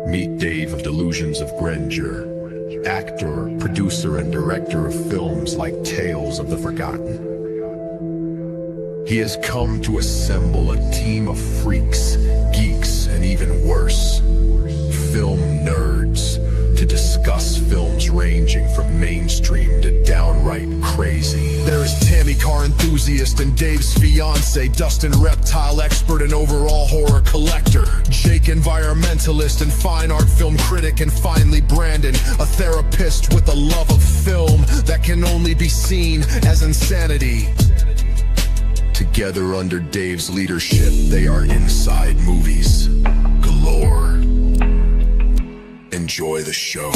Meet Dave of Delusions of Grandeur, actor, producer, and director of films like Tales of the Forgotten. He has come to assemble a team of freaks, geeks, and even worse, film nerds, to discuss films ranging from mainstream to downright crazy. There is Tammy, car enthusiast, and Dave's fiance, Dustin, reptile expert and overall horror collector, Jake, environmentalist and fine art film critic, and finally Brandon, a therapist with a love of film that can only be seen as insanity. Together under Dave's leadership, they are Inside Movies Galore. Enjoy the show.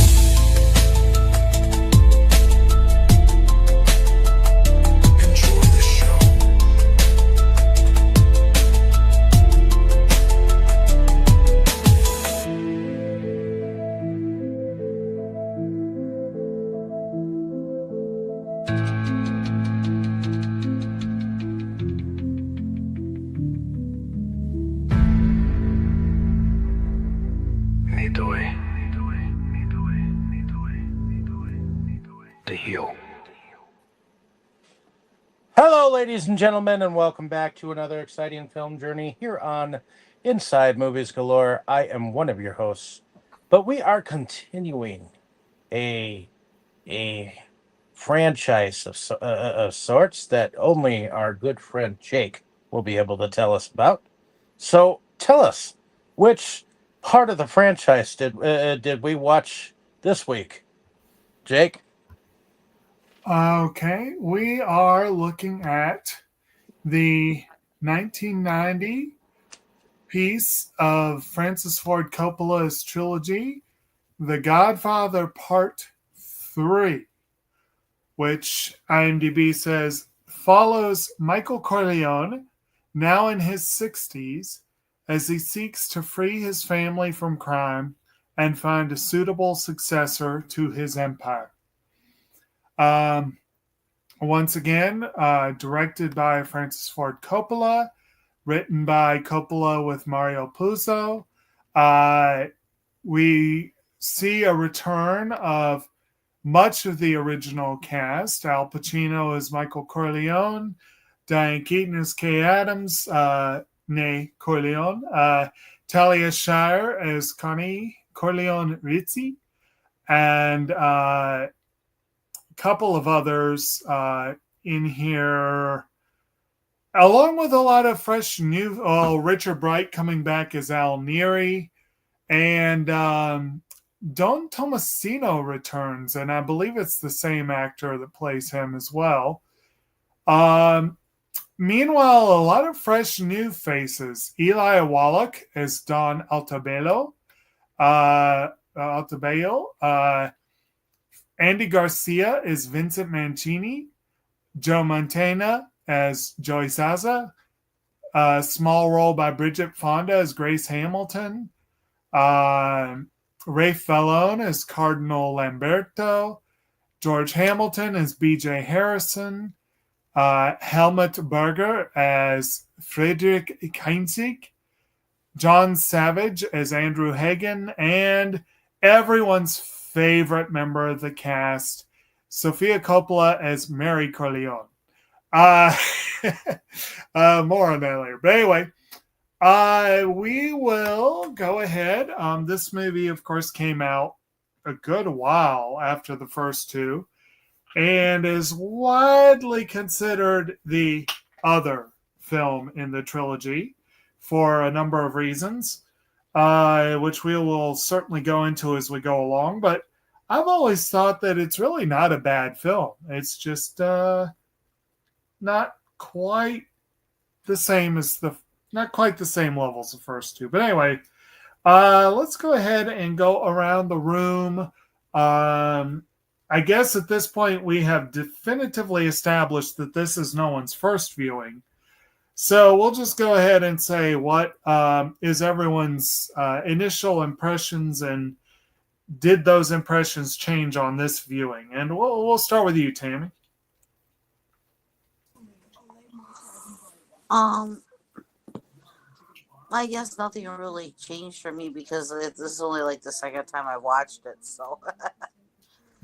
Hello, ladies and gentlemen, and welcome back to another exciting film journey here on Inside Movies Galore. I am one of your hosts, but we are continuing a franchise of sorts that only our good friend Jake will be able to tell us about. So, tell us, which part of the franchise did we watch this week, Jake? Okay, we are looking at the 1990 piece of Francis Ford Coppola's trilogy, The Godfather Part 3, which IMDb says follows Michael Corleone, now in his 60s, as he seeks to free his family from crime and find a suitable successor to his empire. Once again, directed by Francis Ford Coppola, written by Coppola with Mario Puzo. We see a return of much of the original cast. Al Pacino as Michael Corleone, Diane Keaton as Kay Adams, née Corleone, Talia Shire as Connie Corleone Rizzi, and couple of others in here, along with a lot of fresh new. Richard Bright coming back as Al Neri, and Don Tomasino returns, and I believe it's the same actor that plays him as well. Meanwhile, a lot of fresh new faces. Eli Wallach as Don Altabello. Andy Garcia is Vincent Mancini, Joe Montana as Joey Zaza, a small role by Bridget Fonda as Grace Hamilton, Ray Fallone as Cardinal Lamberto, George Hamilton as B.J. Harrison, Helmut Berger as Friedrich Heinzig, John Savage as Andrew Hagen, and everyone's favorite member of the cast, Sofia Coppola as Mary Corleone. More on that later. But anyway, we will go ahead. This movie, of course, came out a good while after the first two and is widely considered the other film in the trilogy for a number of reasons. Which we will certainly go into as we go along. But I've always thought that it's really not a bad film. It's just not quite the same not quite the same level as the first two. But anyway, let's go ahead and go around the room. I guess at this point we have definitively established that this is no one's first viewing. So we'll just go ahead and say what is everyone's initial impressions, and did those impressions change on this viewing? And we'll start with you, Tammy. I guess nothing really changed for me because this is only like the second time I watched it. So,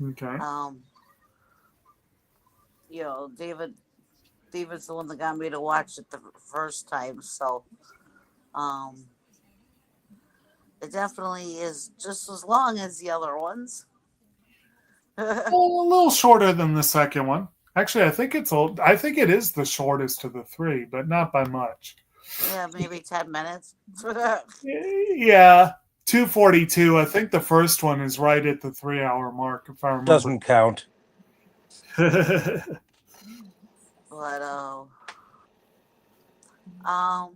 Okay. David's the one that got me to watch it the first time. So, um, it definitely is just as long as the other ones. A little shorter than the second one. Actually, I think it is the shortest of the three, but not by much. Yeah, maybe 10 minutes. Yeah, 2:42. I think the first one is right at the 3 hour mark, if I remember. Doesn't count. But I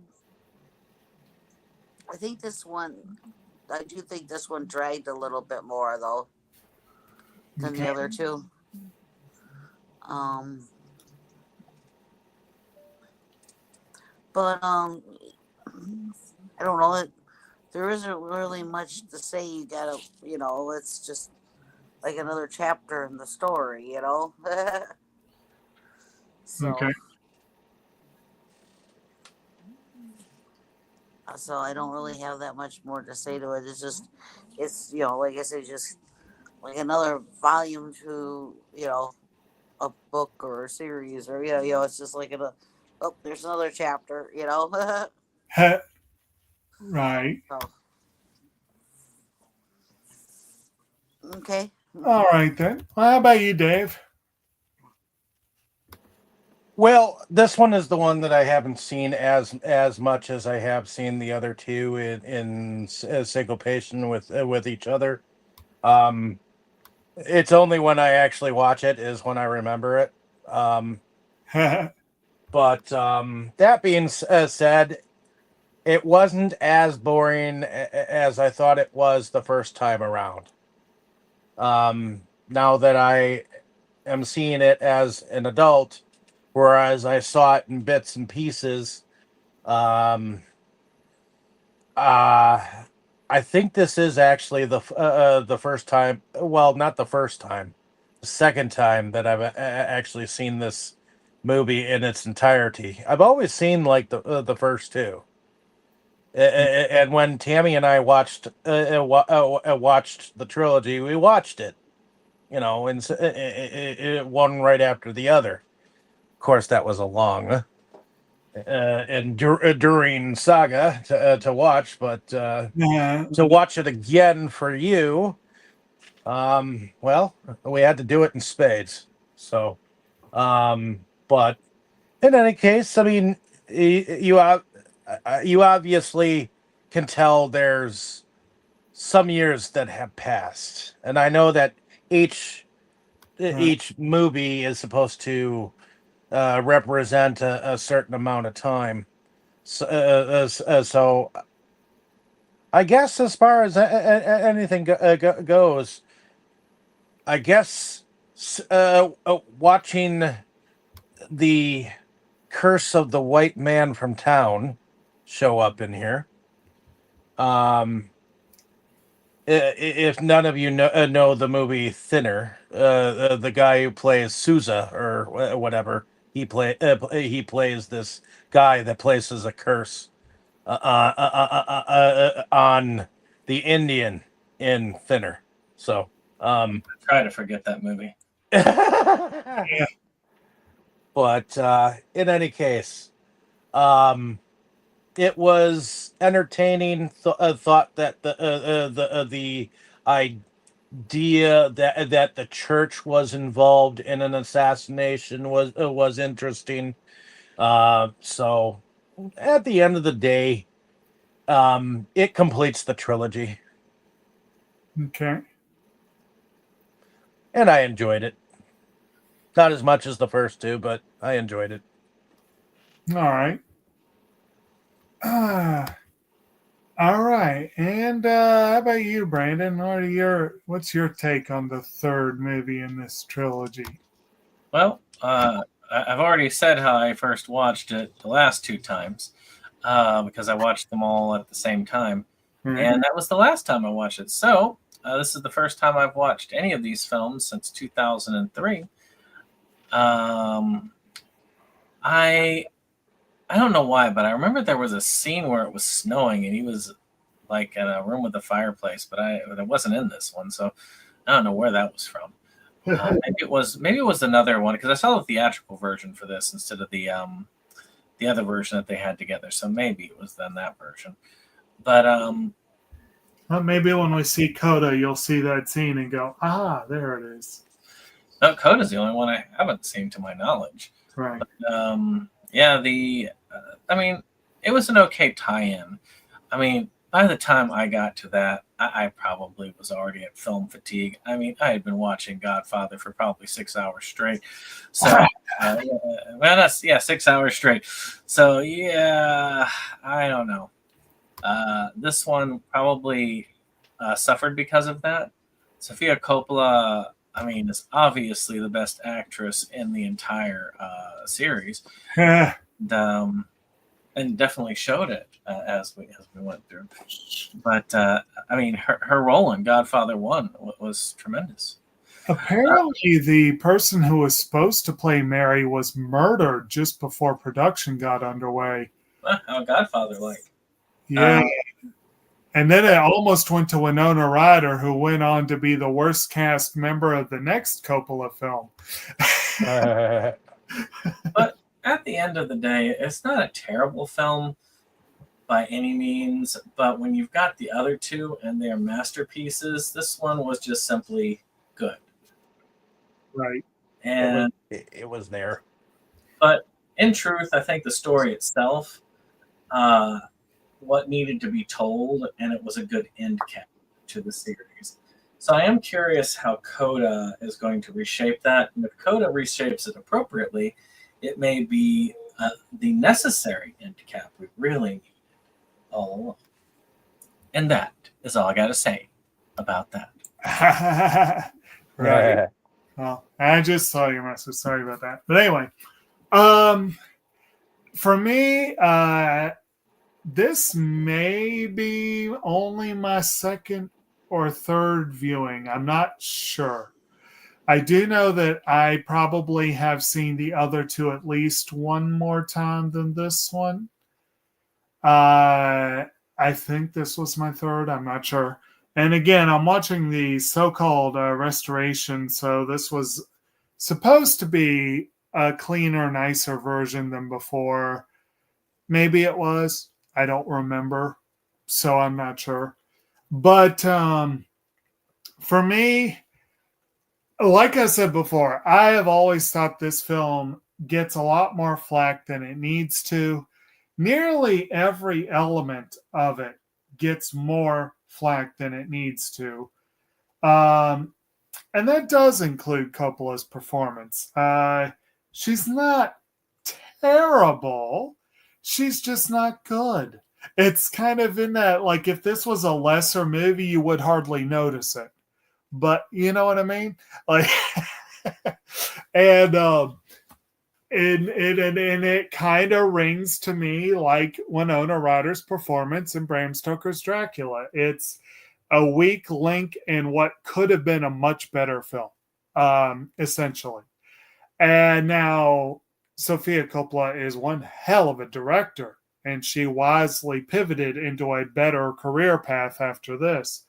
think this one, I do think this one dragged a little bit more though than the other two. But I don't know. There isn't really much to say. You gotta, it's just like another chapter in the story, So, Okay. So I don't really have that much more to say to it. It's like I said, just like another volume to, a book or a series, or it's just like there's another chapter, Right. So, okay. All right then. Well, how about you, Dave? Well, this one is the one that I haven't seen as much as I have seen the other two in syncopation with each other. It's only when I actually watch it is when I remember it. But that being said, it wasn't as boring as I thought it was the first time around. Now that I am seeing it as an adult, whereas I saw it in bits and pieces, I think this is actually the first time. Well, not the first time, the second time that I've actually seen this movie in its entirety. I've always seen like the first two. And when Tammy and I watched watched the trilogy, we watched it, one right after the other. Of course, that was a long enduring saga to watch, but Yeah. to watch it again for you, well, we had to do it in spades. So, but in any case, I mean, you obviously can tell there's some years that have passed, and I know that each movie is supposed to represent a certain amount of time. So I guess as far as anything goes, I guess watching the Curse of the White Man from Town show up in here. If none of you know the movie Thinner, the guy who plays Sousa or whatever, he plays this guy that places a curse on the Indian in Thinner. So, try to forget that movie. Yeah. But in any case, it was entertaining. Thought that the idea that the church was involved in an assassination was interesting. So at the end of the day, it completes the trilogy, Okay. and I enjoyed it. Not as much as the first two, but I enjoyed it. All right. All right. And how about you, Brandon? What's your take on the third movie in this trilogy? Well, I've already said how I first watched it the last two times because I watched them all at the same time. Mhm. And that was the last time I watched it. So this is the first time I've watched any of these films since 2003. I I don't know why, but I remember there was a scene where it was snowing and he was like in a room with a fireplace, but it wasn't in this one, so I don't know where that was from. Maybe it was another one, because I saw the theatrical version for this instead of the other version that they had together. So maybe it was then that version. But Well, maybe when we see Coda, you'll see that scene and go, "Ah, there it is." no, Coda's the only one I haven't seen to my knowledge. Right. But, yeah, I mean, it was an okay tie-in. I mean, by the time I got to that, I probably was already at film fatigue. I mean, I had been watching Godfather for probably 6 hours straight. So, well, 6 hours straight. So, yeah, I don't know. This one probably suffered because of that. Sofia Coppola, I mean, is obviously the best actress in the entire series. And definitely showed it as we went through. But I mean, her role in Godfather 1 was tremendous. Apparently, the person who was supposed to play Mary was murdered just before production got underway. How Godfather like? Yeah. And then it almost went to Winona Ryder, who went on to be the worst cast member of the next Coppola film. But at the end of the day, it's not a terrible film by any means, but when you've got the other two and they're masterpieces, this one was just simply good. Right. And it was there. But in truth, I think the story itself, what needed to be told, and it was a good end cap to the series. So I am curious how Coda is going to reshape that. And if Coda reshapes it appropriately, it may be the necessary end cap we really need all along. And that is all I got to say about that. Right. Well, I just saw your message. Sorry about that. But anyway, for me, this may be only my second or third viewing. I'm not sure. I do know that I probably have seen the other two at least one more time than this one. I think this was my third. I'm not sure. And again, I'm watching the so-called restoration. So this was supposed to be a cleaner, nicer version than before. Maybe it was. I don't remember. So I'm not sure. But for me, like I said before, I have always thought this film gets a lot more flack than it needs to. Nearly every element of it gets more flack than it needs to. And that does include Coppola's performance. She's not terrible. She's just not good. It's kind of in that, like, if this was a lesser movie, you would hardly notice it. But you know what I mean? Like, and it kind of rings to me like Winona Ryder's performance in Bram Stoker's Dracula. It's a weak link in what could have been a much better film, essentially. And now Sofia Coppola is one hell of a director, and she wisely pivoted into a better career path after this.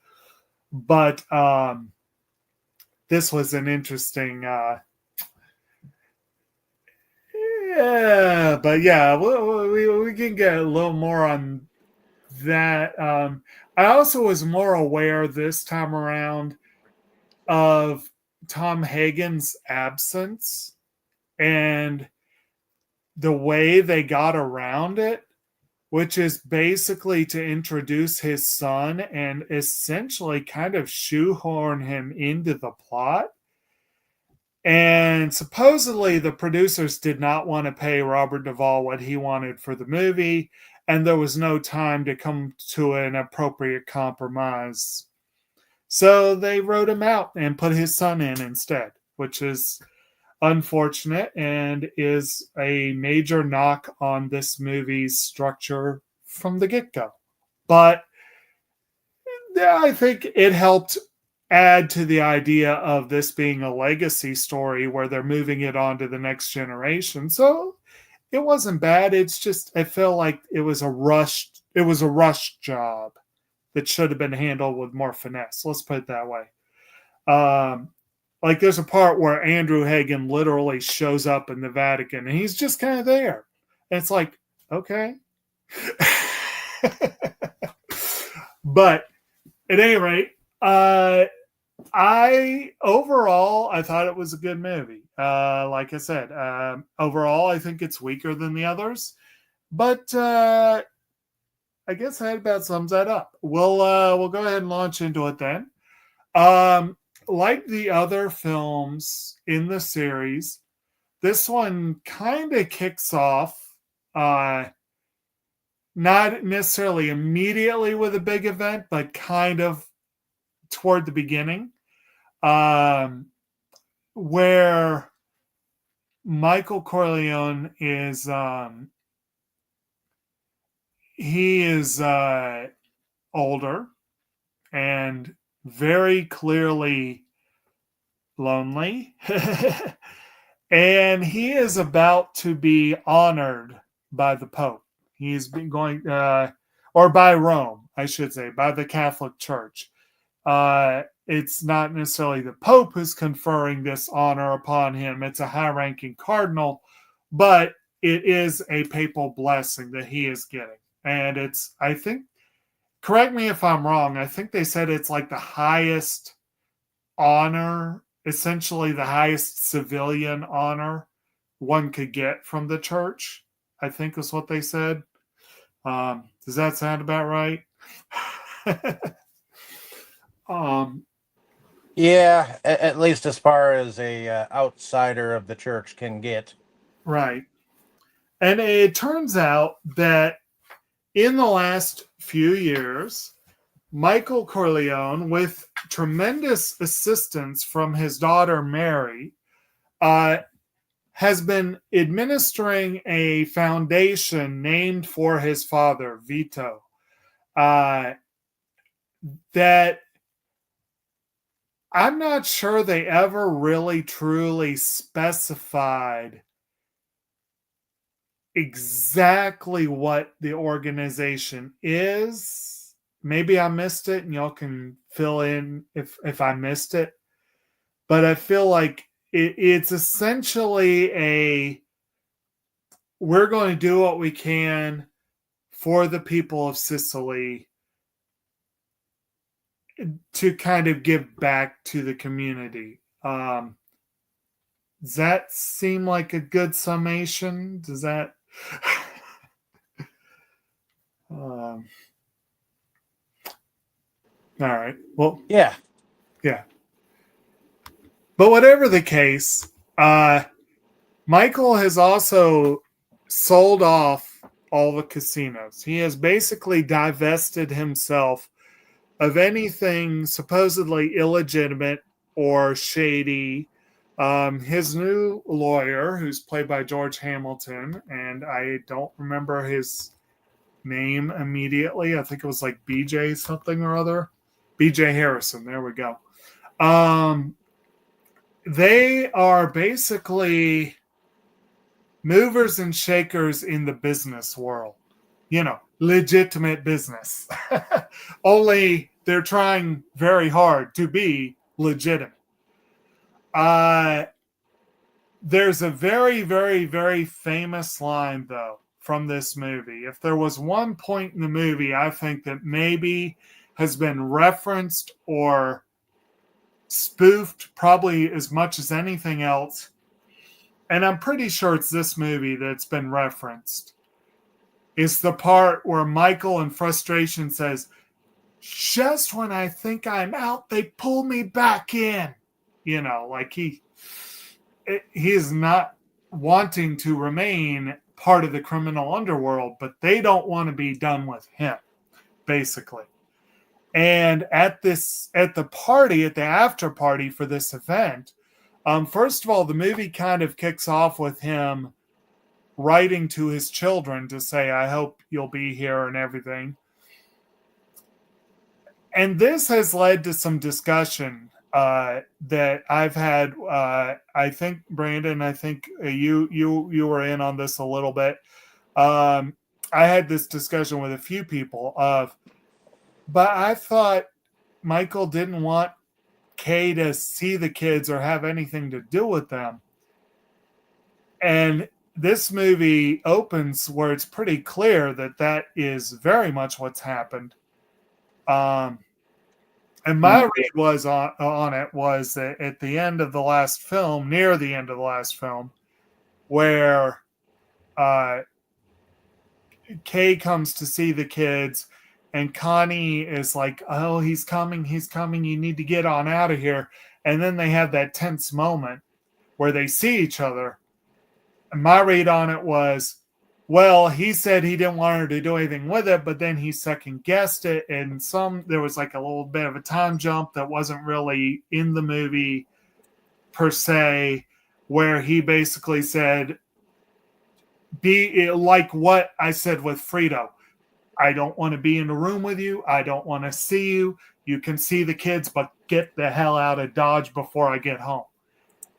But this was an interesting yeah, but yeah, we can get a little more on that. I also was more aware this time around of Tom Hagen's absence and the way they got around it, which is basically to introduce his son and essentially kind of shoehorn him into the plot. And supposedly the producers did not want to pay Robert Duvall what he wanted for the movie, and there was no time to come to an appropriate compromise. So they wrote him out and put his son in instead, which is unfortunate and is a major knock on this movie's structure from the get-go. But yeah, I think it helped add to the idea of this being a legacy story where they're moving it on to the next generation. So it wasn't bad. It's just I felt like it was a rushed job that should have been handled with more finesse. Let's put it that way. Like there's a part where Andrew Hagen literally shows up in the Vatican and he's just kind of there. And it's like, okay. But at any rate, I thought it was a good movie. Like I said, overall, I think it's weaker than the others, but I guess that about sums that up. We'll go ahead and launch into it then. Like the other films in the series, this one kind of kicks off, not necessarily immediately with a big event, but kind of toward the beginning, where Michael Corleone is, he is older and very clearly lonely. And he is about to be honored by the Pope. He's been going, or by Rome, I should say, by the Catholic Church. It's not necessarily the Pope who's conferring this honor upon him. It's a high-ranking cardinal, but it is a papal blessing that he is getting. And it's, I think, correct me if I'm wrong, I think they said it's like the highest honor, essentially the highest civilian honor one could get from the church, I think is what they said. Does that sound about right? Yeah, at least as far as a outsider of the church can get. Right. And it turns out that in the last few years, Michael Corleone, with tremendous assistance from his daughter Mary, has been administering a foundation named for his father, Vito, that I'm not sure they ever really truly specified exactly what the organization is. Maybe I missed it and y'all can fill in if I missed it. But I feel like it's essentially we're going to do what we can for the people of Sicily to kind of give back to the community. Does that seem like a good summation? Does that... all right. Well, yeah. But whatever the case, Michael has also sold off all the casinos. He has basically divested himself of anything supposedly illegitimate or shady. His new lawyer, who's played by George Hamilton, and I don't remember his name immediately. I think it was like BJ something or other. BJ Harrison. There we go. They are basically movers and shakers in the business world. You know, legitimate business. Only they're trying very hard to be legitimate. There's a very, very, very famous line, though, from this movie. If there was one point in the movie I think that maybe has been referenced or spoofed probably as much as anything else, and I'm pretty sure it's this movie that's been referenced, is the part where Michael in frustration says, "Just when I think I'm out, they pull me back in." You know, like he is not wanting to remain part of the criminal underworld, but they don't want to be done with him, basically. And at the after party for this event, first of all, the movie kind of kicks off with him writing to his children to say, "I hope you'll be here," and everything. And this has led to some discussion that I've had. I think Brandon, I think you were in on this a little bit. I had this discussion with a few people but I thought Michael didn't want Kay to see the kids or have anything to do with them. And this movie opens where it's pretty clear that is very much what's happened. And my read was on it was that at the end of the last film, near the end of the last film, where Kay comes to see the kids, and Connie is like, "Oh, he's coming, you need to get on out of here." And then they have that tense moment where they see each other. And my read on it was, well, he said he didn't want her to do anything with it, but then he second guessed it, and there was like a little bit of a time jump that wasn't really in the movie per se, where he basically said, be like what I said with Frito. I don't want to be in the room with you. I don't want to see you. You can see the kids, but get the hell out of Dodge before I get home.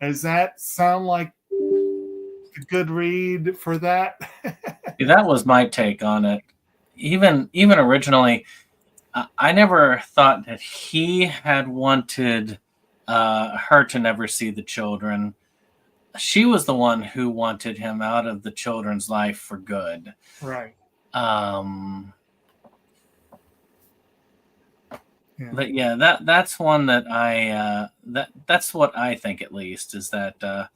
Does that sound like a good read for that? That was my take on it. Even originally, I never thought that he had wanted her to never see the children. She was the one who wanted him out of the children's life for good. Right. But yeah, that's one that that's what I think, at least, is that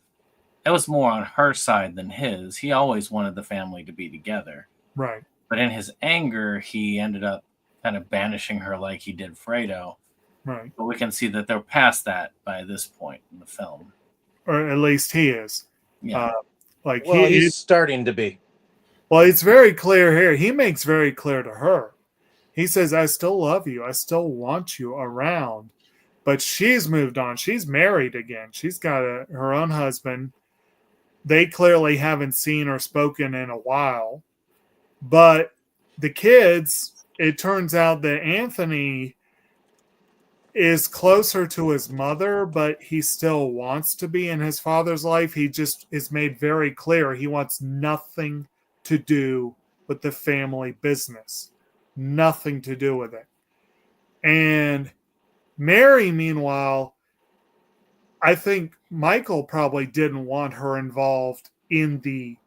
it was more on her side than his. He always wanted the family to be together. Right. But in his anger, he ended up kind of banishing her like he did Fredo. Right. But we can see that they're past that by this point in the film. Or at least he is. Yeah. He's starting to be. Well, it's very clear here. He makes very clear to her. He says, I still love you. I still want you around. But she's moved on. She's married again. She's got her own husband. They clearly haven't seen or spoken in a while. But the kids, it turns out that Anthony is closer to his mother, but he still wants to be in his father's life. He just is made very clear he wants nothing to do with the family business. Nothing to do with it. And Mary, meanwhile, I think Michael probably didn't want her involved in the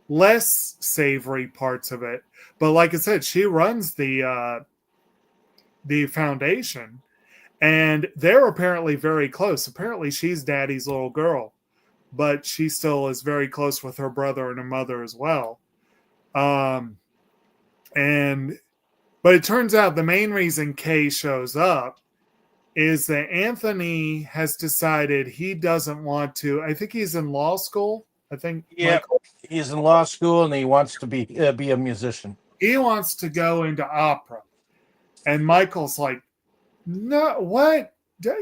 less savory parts of it. But like I said, she runs the foundation, and they're apparently very close. Apparently she's Daddy's little girl, but she still is very close with her brother and her mother as well. But it turns out the main reason Kay shows up is that Anthony has decided he doesn't want to. I think he's in law school. I think. Yeah, he's in law school and he wants to be a musician. He wants to go into opera, and Michael's like, "No, what?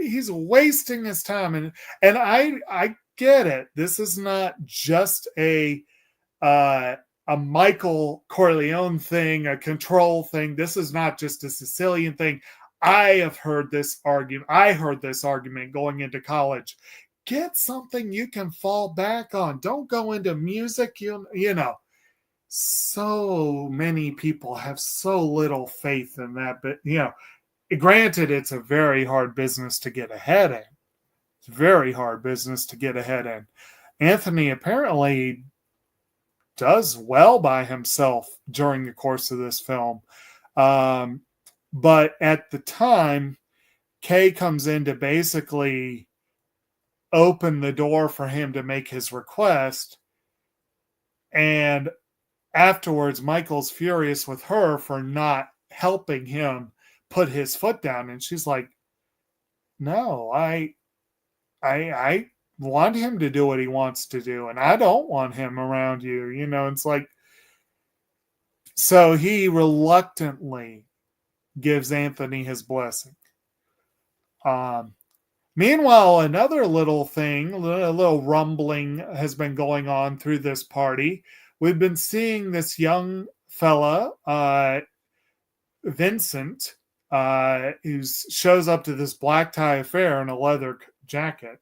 He's wasting his time." And I get it. This is not just a Michael Corleone thing, a control thing. This is not just a Sicilian thing. I have heard this argument. I heard this argument going into college. Get something you can fall back on. Don't go into music. You know, so many people have so little faith in that. But, granted, it's a very hard business to get ahead in. It's a very hard business to get ahead in. Anthony apparently does well by himself during the course of this film. But at the time, Kay comes in to basically open the door for him to make his request. And afterwards, Michael's furious with her for not helping him put his foot down. And she's like, no, I want him to do what he wants to do. And I don't want him around you. It's like, so he reluctantly gives Anthony his blessing. Meanwhile, another little thing, a little rumbling has been going on through this party. We've been seeing this young fella, Vincent, who shows up to this black tie affair in a leather jacket,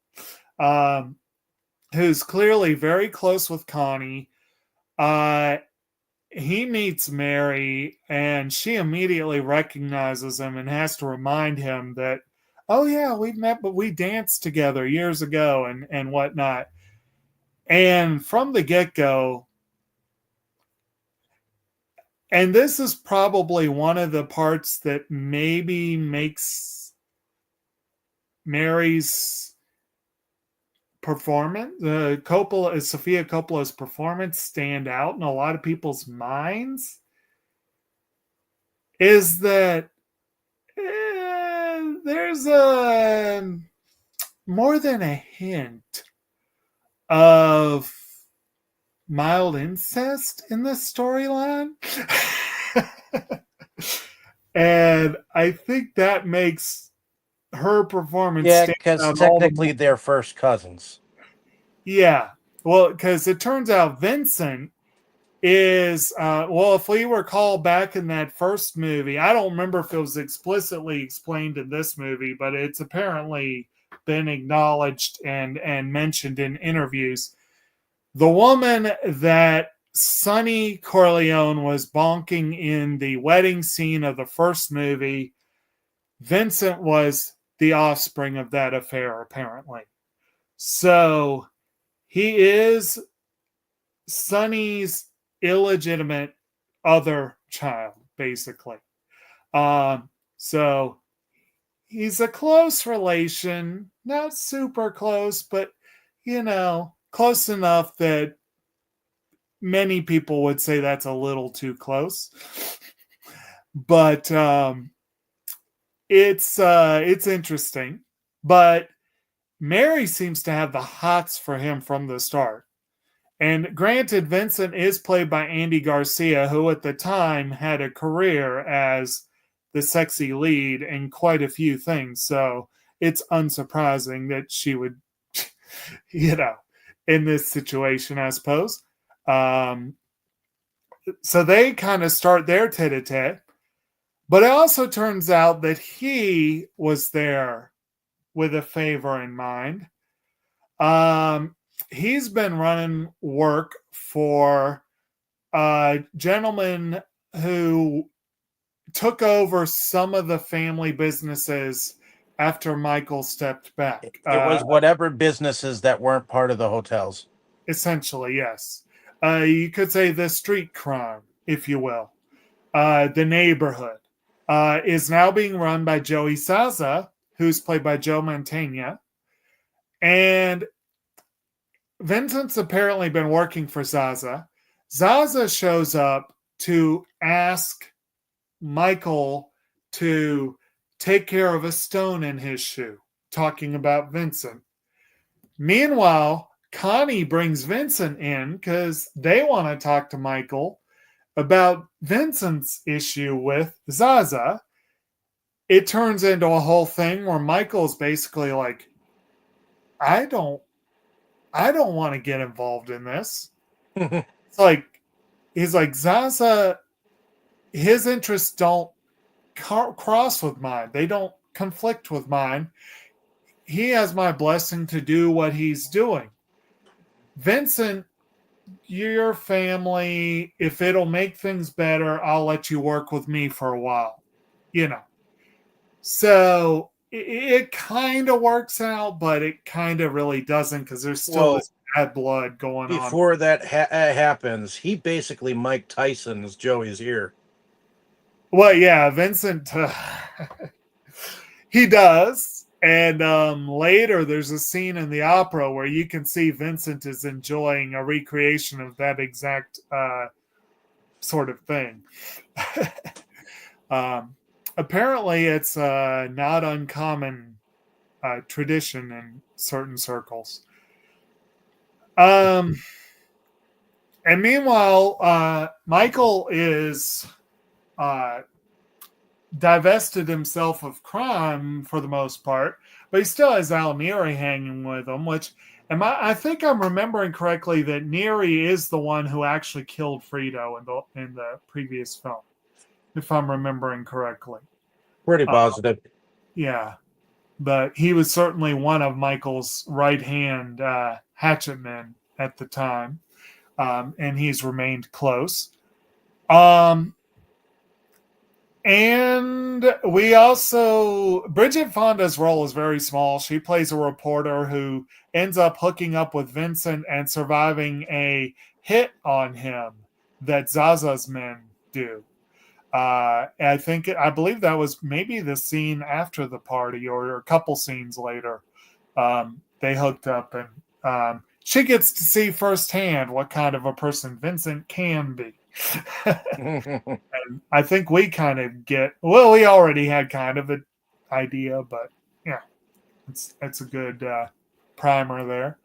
who's clearly very close with Connie. He meets Mary, and she immediately recognizes him and has to remind him that, oh yeah, we've met, but we danced together years ago and whatnot. And from the get-go, and this is probably one of the parts that maybe makes Mary's performance, Sofia Coppola's performance, stand out in a lot of people's minds, is that there's more than a hint of mild incest in this storyline. And I think that makes her performance, yeah, because technically they're first cousins. Yeah, well, because it turns out Vincent is if we recall back in that first movie, I don't remember if it was explicitly explained in this movie, but it's apparently been acknowledged and mentioned in interviews. The woman that Sonny Corleone was bonking in the wedding scene of the first movie, Vincent was the offspring of that affair, apparently. So he is Sonny's illegitimate other child, basically. So he's a close relation, not super close, but, close enough that many people would say that's a little too close. But it's interesting. But Mary seems to have the hots for him from the start. And granted, Vincent is played by Andy Garcia, who at the time had a career as the sexy lead in quite a few things. So it's unsurprising that she would, in this situation, I suppose. So they kind of start their tete-a-tete. But it also turns out that he was there with a favor in mind. He's been running work for a gentleman who took over some of the family businesses after Michael stepped back. It was whatever businesses that weren't part of the hotels. Essentially, yes. You could say the street crime, if you will. The neighborhood is now being run by Joey Zaza, who's played by Joe Mantegna. And Vincent's apparently been working for Zaza. Zaza shows up to ask Michael to take care of a stone in his shoe, talking about Vincent. Meanwhile, Connie brings Vincent in because they want to talk to Michael about Vincent's issue with Zaza. It turns into a whole thing where Michael's basically like, I don't want to get involved in this. He's like, Zaza, his interests don't cross with mine. They don't conflict with mine. He has my blessing to do what he's doing. Vincent, your family, if it'll make things better, I'll let you work with me for a while. So it kind of works out, but it kind of really doesn't because there's still this bad blood going on. Before that happens, he basically Mike Tyson's Joey's ear. Well, yeah, Vincent, he does. And later there's a scene in the opera where you can see Vincent is enjoying a recreation of that exact sort of thing. Apparently, it's not uncommon tradition in certain circles. And meanwhile, Michael is divested himself of crime for the most part, but he still has Al Neri hanging with him, which I think I'm remembering correctly that Neri is the one who actually killed Frito in the previous film, if I'm remembering correctly. Pretty positive. Yeah, but he was certainly one of Michael's right-hand hatchet men at the time, and he's remained close. And we also, Bridget Fonda's role is very small. She plays a reporter who ends up hooking up with Vincent and surviving a hit on him that Zaza's men do. I believe that was maybe the scene after the party or a couple scenes later. They hooked up, and she gets to see firsthand what kind of a person Vincent can be. And I think we kind of we already had kind of an idea, but yeah, it's a good primer there.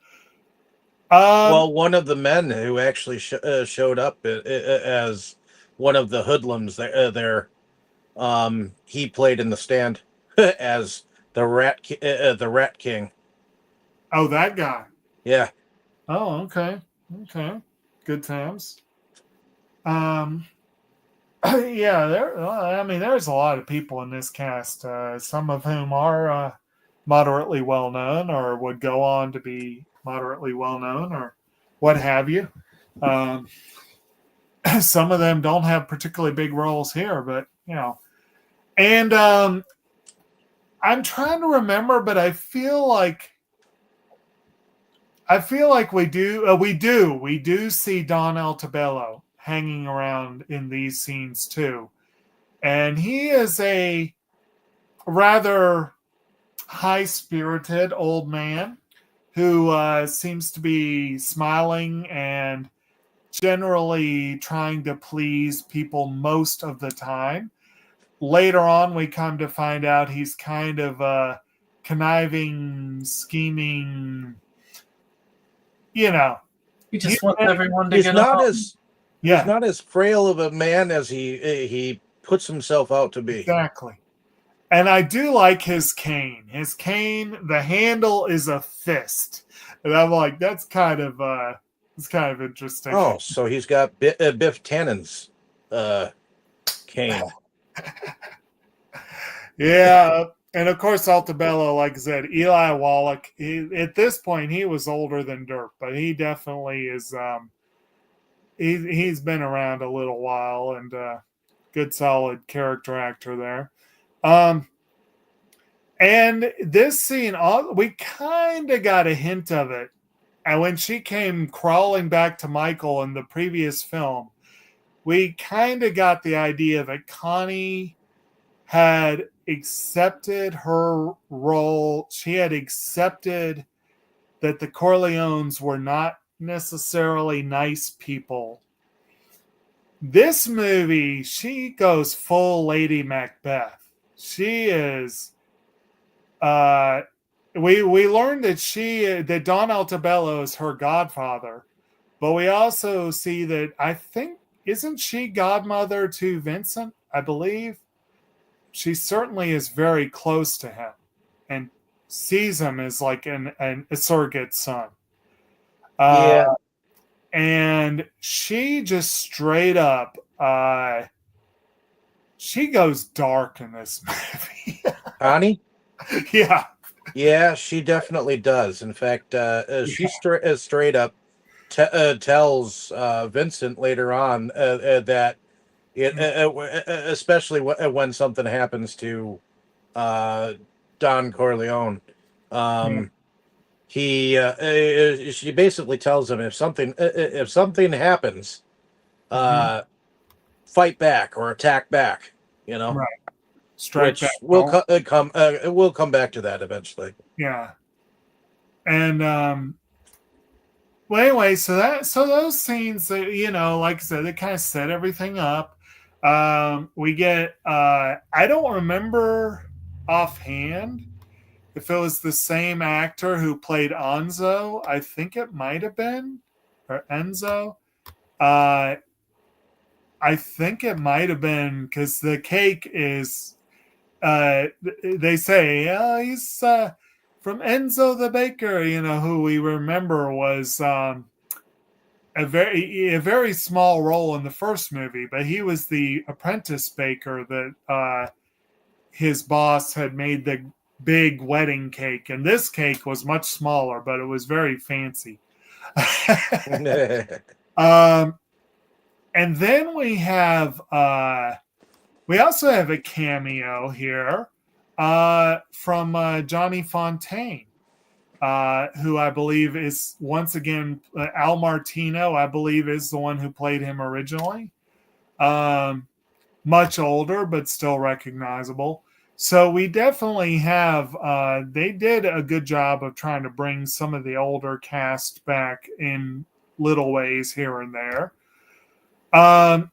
Well, one of the men who actually showed up as one of the hoodlums there, he played in The Stand as the Rat King. Oh, that guy. Yeah. Oh, okay. Good times. Yeah, there's a lot of people in this cast, some of whom are moderately well known or would go on to be moderately well known or what have you. Some of them don't have particularly big roles here, but and I'm trying to remember, but I feel like we do see Don Altabello hanging around in these scenes too, and he is a rather high-spirited old man who seems to be smiling and generally trying to please people most of the time. Later on, we come to find out he's kind of a conniving, scheming, He just wants everyone to get along. He's not as frail of a man as he puts himself out to be. Exactly. And I do like his cane. His cane, the handle is a fist. And I'm like, that's kind of interesting. Oh, so he's got Biff Tannen's cane. Yeah. And of course, Altabello, like I said, Eli Wallach, at this point, he was older than Dirk, but he definitely is, he's been around a little while and good, solid character actor there. And this scene, we kind of got a hint of it. And when she came crawling back to Michael in the previous film, we kind of got the idea that Connie had accepted her role. She had accepted that the Corleones were not necessarily nice people. This movie, she goes full Lady Macbeth. She is we learned that Don Altabello is her godfather, but we also see that isn't she godmother to Vincent? I believe she certainly is very close to him and sees him as like a surrogate son. Yeah. And she just straight up, she goes dark in this movie. Connie? Yeah. Yeah, she definitely does. In fact, she straight up tells Vincent later on that especially when something happens to Don Corleone, she basically tells him if something happens, fight back or attack back. Right. Strike back. We'll come back to that eventually. Yeah. And well, anyway, so those scenes, like I said, they kind of set everything up. We get I don't remember offhand if it was the same actor who played Anzo. I think it might have been, or Enzo. I think it might have been, because the cake is they say he's from Enzo the baker, who we remember was a very small role in the first movie, but he was the apprentice baker that his boss had made the big wedding cake, and this cake was much smaller, but it was very fancy. And then we also have a cameo here from Johnny Fontaine, who I believe is once again Al Martino. I believe is the one who played him originally. Much older, but still recognizable. So we definitely have. They did a good job of trying to bring some of the older cast back in little ways here and there. And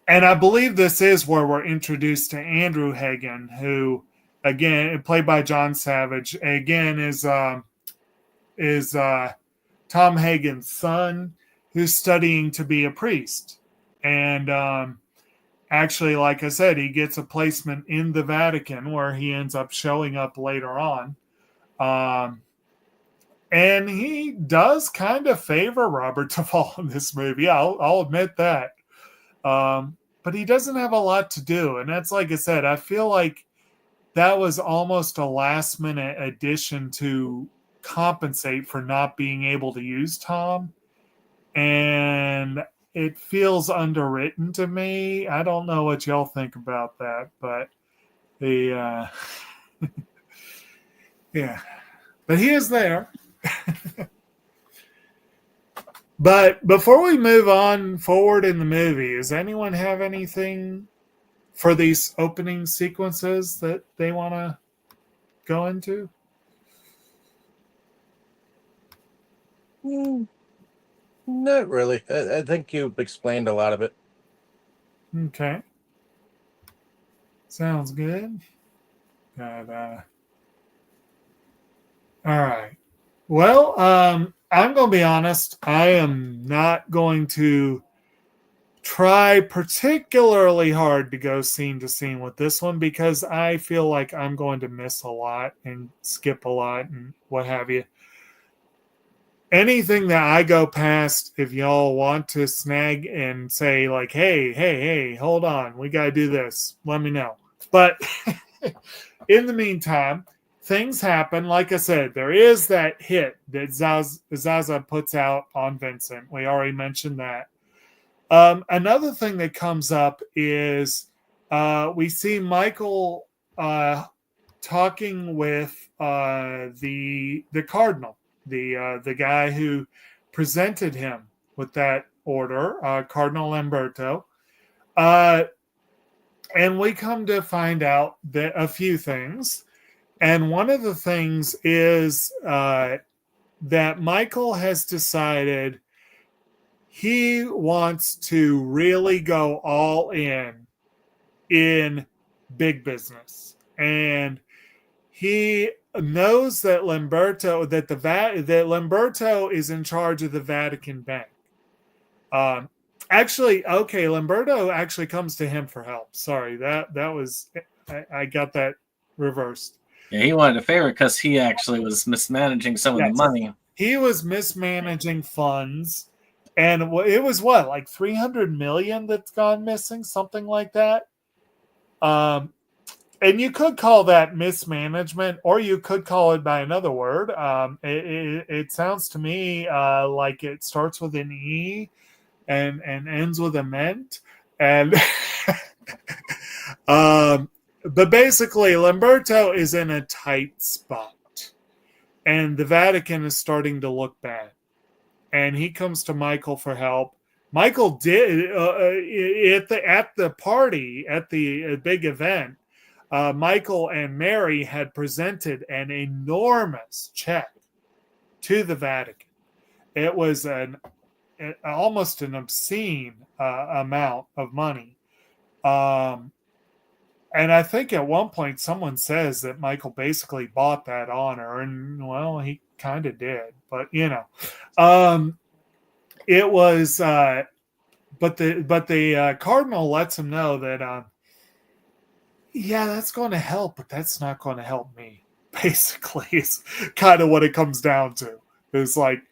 I believe this is where we're introduced to Andrew Hagen, who, again, played by John Savage, again is Tom Hagen's son, who's studying to be a priest. And actually, like I said, he gets a placement in the Vatican where he ends up showing up later on. And he does kind of favor Robert Duvall in this movie. I'll admit that. But he doesn't have a lot to do. And that's, like I said, I feel like that was almost a last minute addition to compensate for not being able to use Tom. And it feels underwritten to me. I don't know what y'all think about that, but yeah, but he is there. But before we move on forward in the movie, does anyone have anything for these opening sequences that they want to go into? Not really. I think you've explained a lot of it. Okay. Sounds good. But, all right. Well, I'm going to be honest. I am not going to try particularly hard to go scene to scene with this one because I feel like I'm going to miss a lot and skip a lot and what have you. Anything that I go past, if y'all want to snag and say like, hey, hold on, we got to do this, let me know. But in the meantime, things happen. Like I said, there is that hit that Zaza puts out on Vincent. We already mentioned that. Another thing that comes up is we see Michael talking with the cardinal, the guy who presented him with that order, Cardinal Lamberto. And we come to find out that a few things. And one of the things is that Michael has decided he wants to really go all in big business. And he knows that Lamberto is in charge of the Vatican Bank. Lamberto actually comes to him for help. Sorry, that was I got that reversed. Yeah, he wanted a favor because he actually was mismanaging some of the money. He was mismanaging funds, and it was like 300 million that's gone missing, something like that. And you could call that mismanagement, or you could call it by another word. It sounds to me like it starts with an E and ends with a ment. And but basically, Lamberto is in a tight spot, and the Vatican is starting to look bad. And he comes to Michael for help. Michael did at the party, at the big event. Michael and Mary had presented an enormous check to the Vatican. It was almost an obscene amount of money. And I think at one point someone says that Michael basically bought that honor, and well, he kind of did, but it was. But the cardinal lets him know that, yeah, that's going to help, but that's not going to help me. Basically, is kind of what it comes down to. It's like,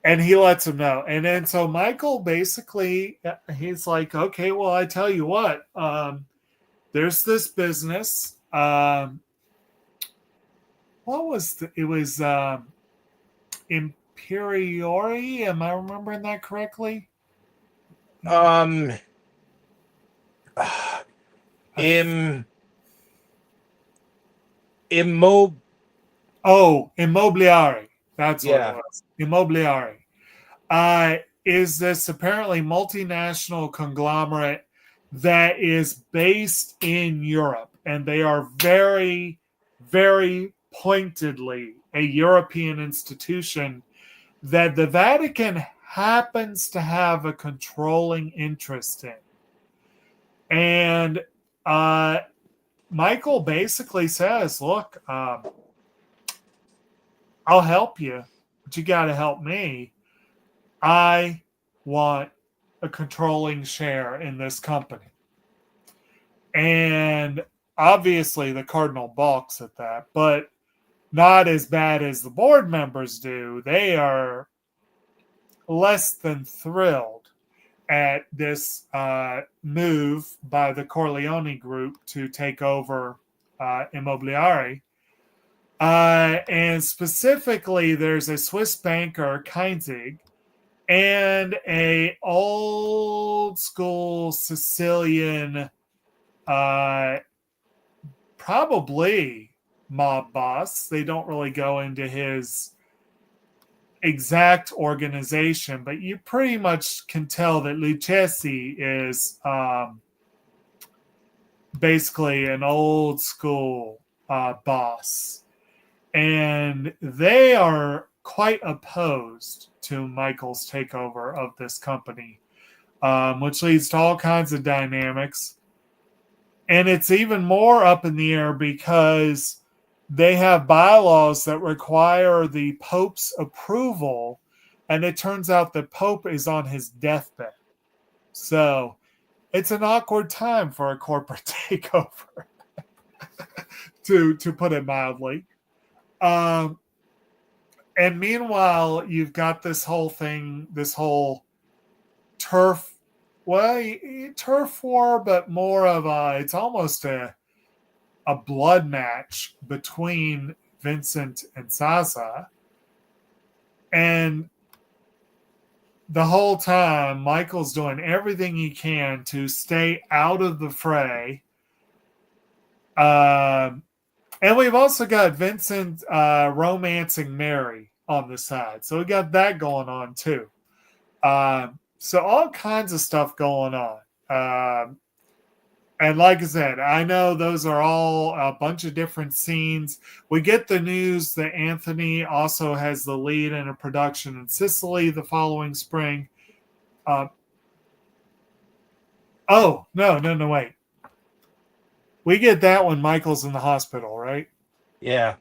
and he lets him know, and then so Michael basically he's like, okay, well, I tell you what. There's this business What was it was Imperiori? Am I remembering that correctly? Um, im immob. Oh, Immobiliare. That's what it Yeah. was. Immobiliare. Is this apparently multinational conglomerate that is based in Europe, and they are very, very pointedly a European institution that the Vatican happens to have a controlling interest in. And Michael basically says, look, I'll help you, but you got to help me. I want a controlling share in this company. And obviously the Cardinal balks at that, but not as bad as the board members do. They are less than thrilled at this move by the Corleone group to take over Immobiliare. And specifically, there's a Swiss banker, Keinzig, and a old school Sicilian, probably mob boss. They don't really go into his exact organization, but you pretty much can tell that Lucchesi is basically an old school boss. And they are quite opposed to Michael's takeover of this company, which leads to all kinds of dynamics. And it's even more up in the air because they have bylaws that require the Pope's approval, and it turns out the Pope is on his deathbed. So it's an awkward time for a corporate takeover, to put it mildly. And meanwhile, you've got this whole thing, this whole turf war, but more of it's almost a blood match between Vincent and Zaza. And the whole time, Michael's doing everything he can to stay out of the fray. And we've also got Vincent romancing Mary on the side. So we got that going on too. So all kinds of stuff going on. And like I said, I know those are all a bunch of different scenes. We get the news that Anthony also has the lead in a production in Sicily the following spring. No, wait. We get that when Michael's in the hospital, right? Yeah.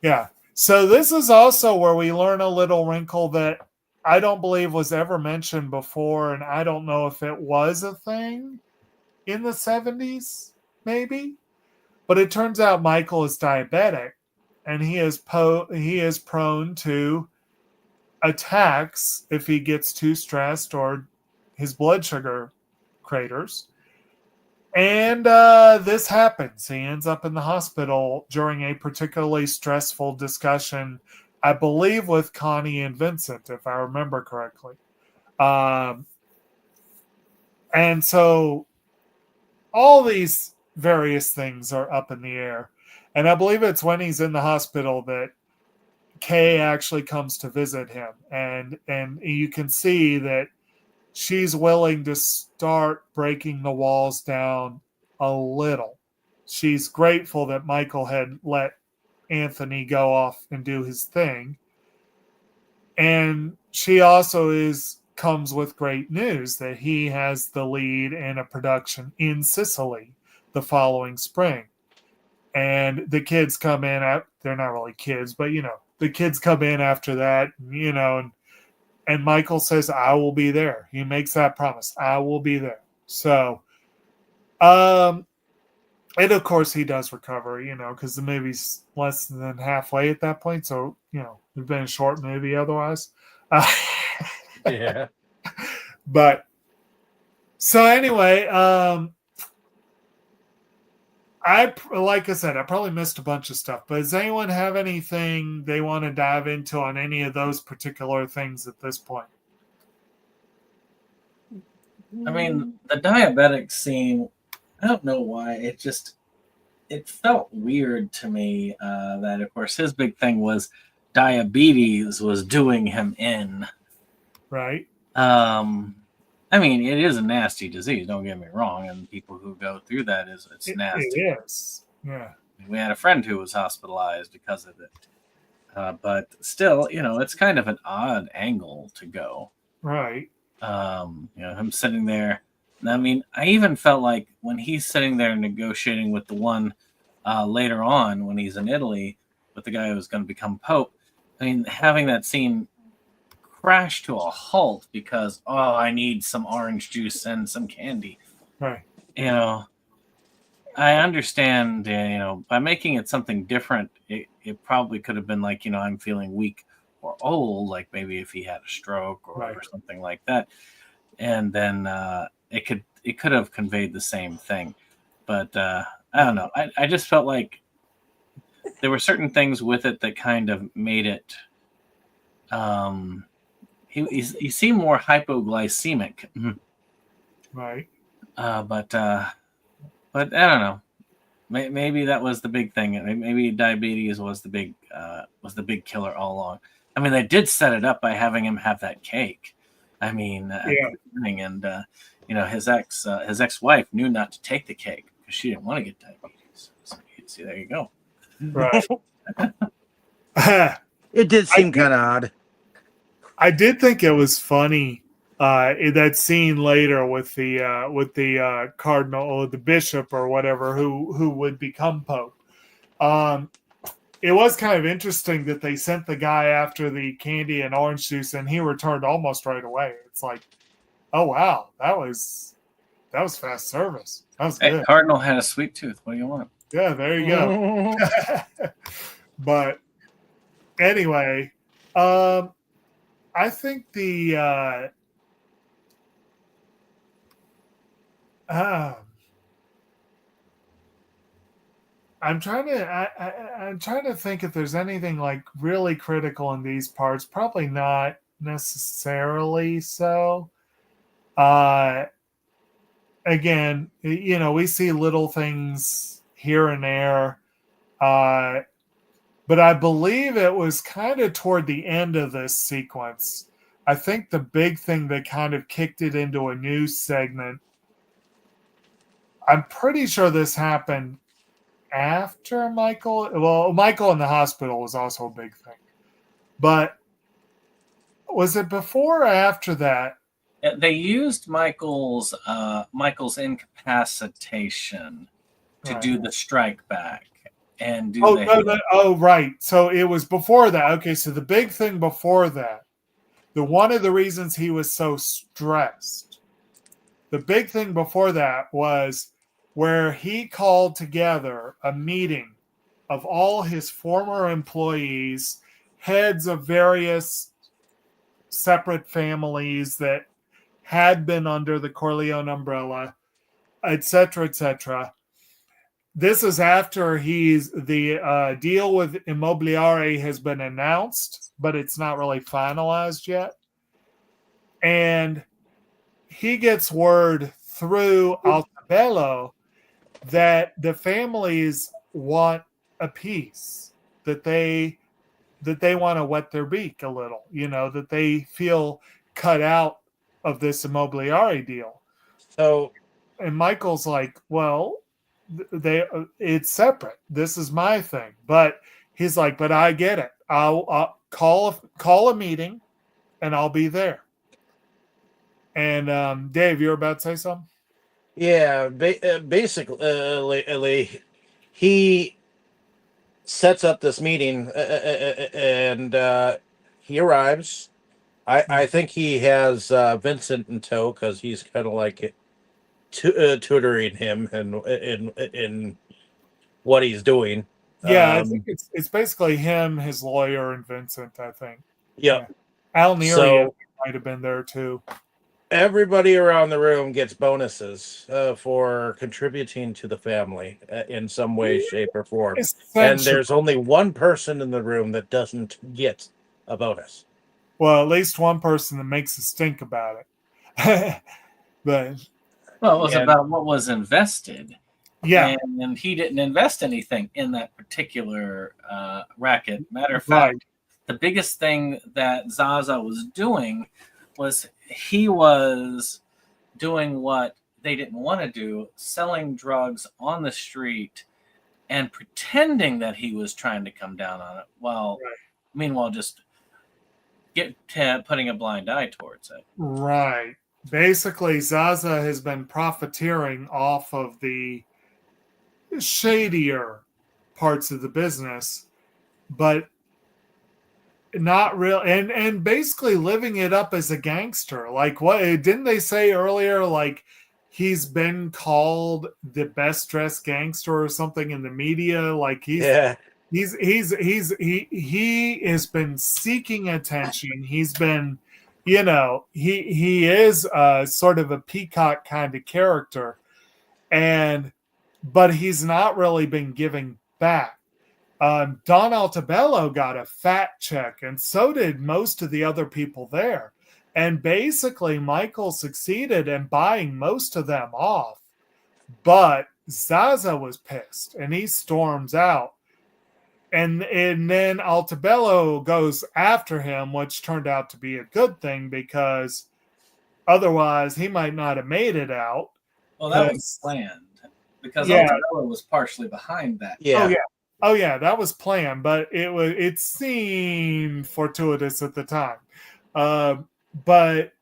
Yeah. So this is also where we learn a little wrinkle that I don't believe was ever mentioned before, and I don't know if it was a thing in the 70s, maybe. But it turns out Michael is diabetic, and he is prone to attacks if he gets too stressed or his blood sugar craters. And this happens. He ends up in the hospital during a particularly stressful discussion, I believe, with Connie and Vincent, if I remember correctly. And so all these various things are up in the air. And I believe it's when he's in the hospital that Kay actually comes to visit him. And you can see that she's willing to start breaking the walls down a little. She's grateful that Michael had let Anthony go off and do his thing. And she also comes with great news that he has the lead in a production in Sicily the following spring. And the kids come in, they're not really kids, but the kids come in after that, and Michael says, I will be there. He makes that promise. I will be there. So, and of course he does recover, because the movie's less than halfway at that point. So, it'd been a short movie otherwise. Yeah. But so anyway, like I said, I probably missed a bunch of stuff. But does anyone have anything they want to dive into on any of those particular things at this point? I mean, the diabetic scene, I don't know why. It felt weird to me that, of course, his big thing was diabetes was doing him in. Right. I mean, it is a nasty disease, don't get me wrong. And people who go through that, it's nasty. It is. Yeah. We had a friend who was hospitalized because of it. But still, it's kind of an odd angle to go. Right. Him sitting there. I mean, I even felt like when he's sitting there negotiating with the one later on when he's in Italy with the guy who's going to become Pope. I mean, having that scene crash to a halt because, I need some orange juice and some candy. Right. I understand, by making it something different, it probably could have been like, I'm feeling weak or old, like maybe if he had a stroke or something like that. And then it could have conveyed the same thing. But I don't know. I just felt like there were certain things with it that kind of made it he seemed more hypoglycemic. Right. But I don't know. Maybe that was the big thing. Maybe diabetes was the big killer all along. I mean, they did set it up by having him have that cake. I mean, at the beginning, and his ex-wife knew not to take the cake because she didn't want to get diabetes. So see, there you go. Right. It did seem kind of odd. I did think it was funny in that scene later with the cardinal or the bishop or whatever who would become pope. It was kind of interesting that they sent the guy after the candy and orange juice, and he returned almost right away. It's like, oh wow, that was fast service. That was good. Cardinal had a sweet tooth. What do you want? Yeah, there you go. But anyway, I think the I'm trying to think if there's anything like really critical in these parts. Probably not necessarily so. Again, we see little things here and there. But I believe it was kind of toward the end of this sequence. I think the big thing that kind of kicked it into a new segment, I'm pretty sure this happened after Michael. Well, Michael in the hospital was also a big thing. But was it before or after that? They used Michael's incapacitation to do the strike back. And right. So it was before that. Okay, so the big thing before that, one of the reasons he was so stressed, the big thing before that was where he called together a meeting of all his former employees, heads of various separate families that had been under the Corleone umbrella, etc., etc. This is after the deal with Immobiliare has been announced, but it's not really finalized yet. And he gets word through Altabello that the families want a piece, that they want to wet their beak a little, that they feel cut out of this Immobiliare deal. So, and Michael's like, well, it's separate. This is my thing. But he's like, but I get it. I'll call a meeting and I'll be there. And Dave, you're about to say something? Yeah, basically, he sets up this meeting and he arrives. I think he has Vincent in tow because he's kind of like tutoring him in what he's doing. Yeah, I think it's basically him, his lawyer, and Vincent, I think. Yeah. Al Neri might have been there too. everybody around the room gets bonuses for contributing to the family in some way, shape, or form. And Essentially. there's only one person in the room that doesn't get a bonus. Well, at least one person that makes a stink about it. But Well, it was And- about what was invested. yeah, And he didn't invest anything in that particular racket. Matter of fact, right. the biggest thing that Zaza was doing was he was doing what they didn't want to do, selling drugs on the street and pretending that he was trying to come down on it, while Right. meanwhile just putting a blind eye towards it. Right. Basically, Zaza has been profiteering off of the shadier parts of the business, but not real, and basically living it up as a gangster. Like, what didn't they say earlier? Like, he's been called the best dressed gangster or something in the media. Like, he has been seeking attention. He's been, he is sort of a peacock kind of character, but he's not really been giving back. Don Altabello got a fat check, and so did most of the other people there. And basically, Michael succeeded in buying most of them off. But Zaza was pissed, and he storms out. And then Altabello goes after him, which turned out to be a good thing, because otherwise he might not have made it out. Well, that was planned, because Yeah. Altabello was partially behind that. Yeah. Oh yeah, that was planned, but it seemed fortuitous at the time. But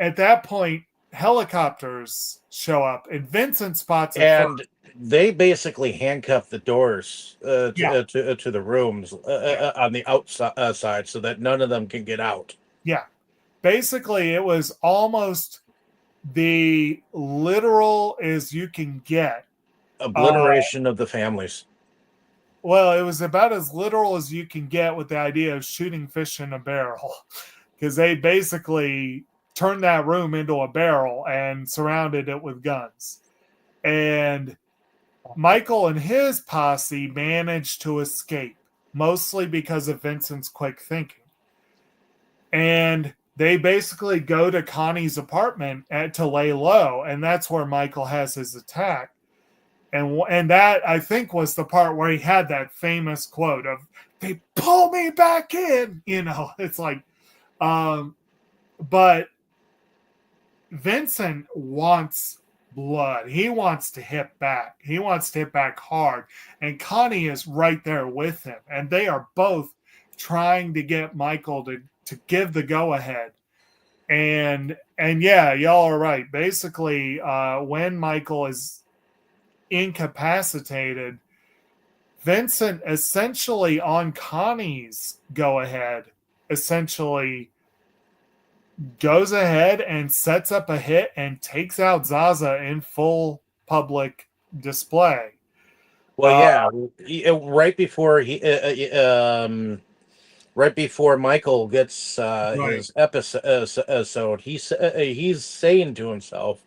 at that point, helicopters show up, and Vincent spots it And first. they basically handcuff the doors Yeah. to the rooms on the outside so that none of them can get out. Yeah. Basically, it was almost the literal as you can get. Obliteration of the families. Well, it was about as literal as you can get with the idea of shooting fish in a barrel, because they basically turned that room into a barrel and surrounded it with guns. And Michael and his posse managed to escape, mostly because of Vincent's quick thinking. And they basically go to Connie's apartment to lay low, and that's where Michael has his attack. And that, I think, was the part where he had that famous quote of, "They pull me back in." It's like, but Vincent wants blood. He wants to hit back. He wants to hit back hard. And Connie is right there with him. And they are both trying to get Michael to give the go-ahead. And yeah, y'all are right. Basically, when Michael is incapacitated, Vincent essentially on Connie's go-ahead essentially goes ahead and sets up a hit and takes out Zaza in full public display. Well, right before Michael gets his episode, he's saying to himself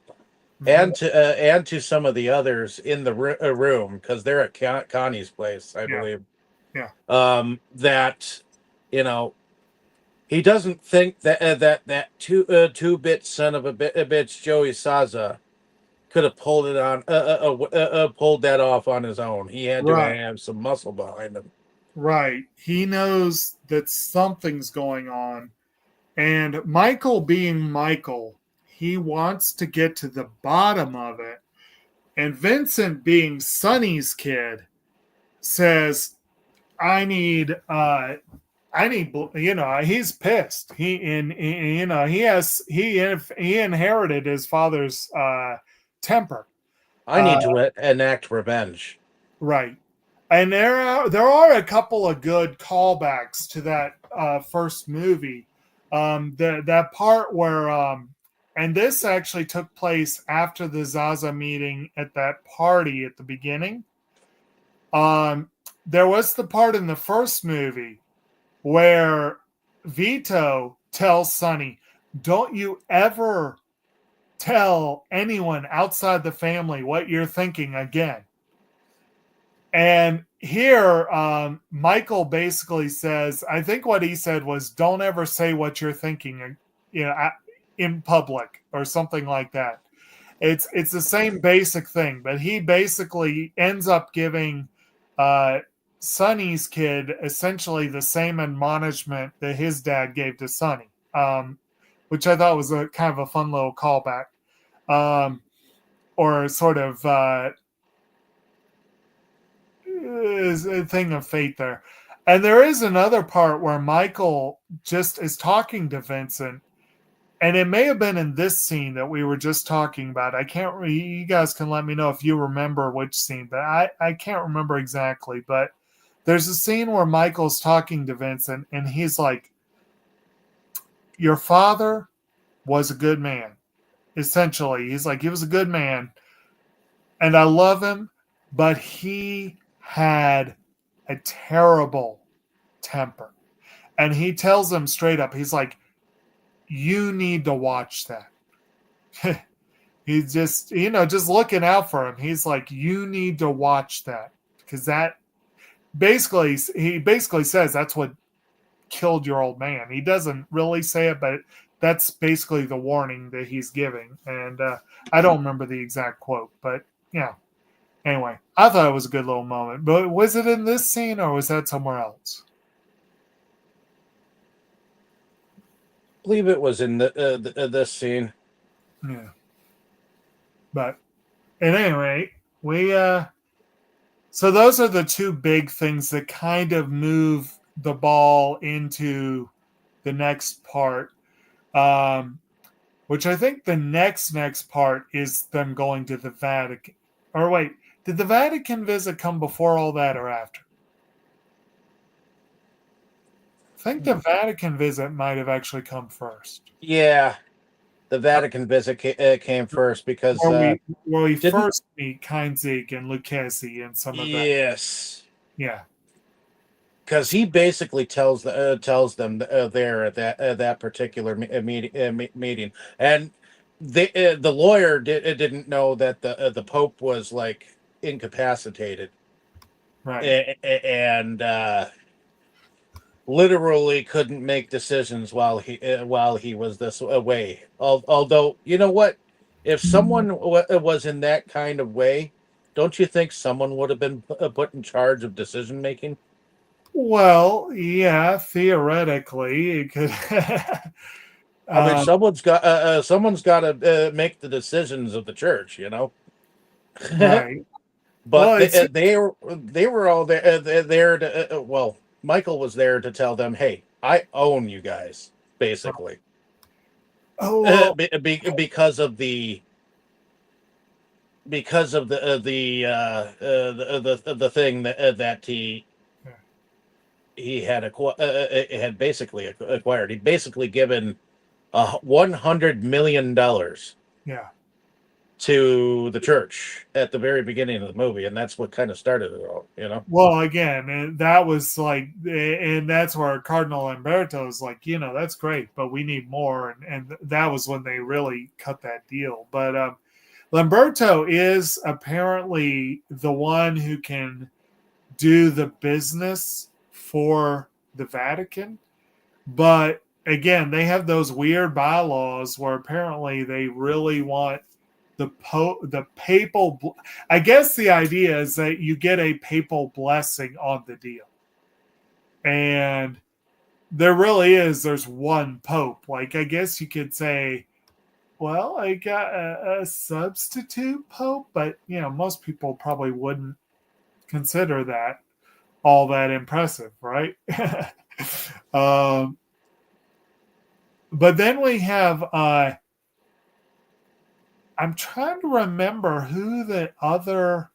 and to some of the others in the room, because they're at Connie's place, I believe. Yeah. That he doesn't think that two-bit son of a bitch Joey Saza could have pulled it on pulled that off on his own. He had to have some muscle behind him. Right. He knows that something's going on. And Michael being Michael, he wants to get to the bottom of it. And Vincent being Sonny's kid says, I need, he's pissed. He inherited his father's temper. I need to enact revenge. Right. And there are a couple of good callbacks to that first movie. That part where, and this actually took place after the Zaza meeting at that party at the beginning. There was the part in the first movie where Vito tells Sonny, "Don't you ever tell anyone outside the family what you're thinking again. And here, Michael basically says, I think what he said was, don't ever say what you're thinking, in public or something like that. It's the same basic thing, but he basically ends up giving Sonny's kid essentially the same admonishment that his dad gave to Sonny, which I thought was a kind of a fun little callback, or sort of is a thing of fate there. And there is another part where Michael just is talking to Vincent, and it may have been in this scene that we were just talking about. I can't. You guys can let me know if you remember which scene, but I can't remember exactly. But there's a scene where Michael's talking to Vincent, and he's like, "Your father was a good man." Essentially, he's like, he was a good man, and I love him, but he had a terrible temper. And he tells him straight up, he's like, you need to watch that. He's just, just looking out for him. He's like, you need to watch that. Because that he basically says that's what killed your old man. He doesn't really say it, but that's basically the warning that he's giving. And I don't remember the exact quote, but yeah. Anyway, I thought it was a good little moment. But was it in this scene or was that somewhere else? I believe it was in this scene. Yeah. But at any rate, so those are the two big things that kind of move the ball into the next part, which I think the next part is them going to the Vatican. Or wait, did the Vatican visit come before all that or after? I think the Vatican visit might have actually come first. Yeah, the Vatican visit came first because where we first meet Kinzig and Lucchesi and some of that. Yes. Yeah. Because he basically tells them there at that particular meeting, and the lawyer didn't know that the Pope was like incapacitated, right, and literally couldn't make decisions while he was this way. Although, you know what, if someone was in that kind of way, don't you think someone would have been put in charge of decision making? Well, yeah, theoretically, it could. I mean, someone's got to make the decisions of the church, Right. But well, they were all there to. Well, Michael was there to tell them, "Hey, I own you guys," basically. Oh, because of the thing that he had basically acquired. He'd basically given $100 million to the church at the very beginning of the movie, and that's what kind of started it all, Well, again, that was like, and that's where Cardinal Lamberto is like, that's great, but we need more, and that was when they really cut that deal. But Lamberto is apparently the one who can do the business for the Vatican, but again, they have those weird bylaws where apparently they really want the papal. I guess the idea is that you get a papal blessing on the deal, and there's one pope. Like, I guess you could say, well, I got a substitute pope, but most people probably wouldn't consider that all that impressive, right? But then we have I'm trying to remember who the other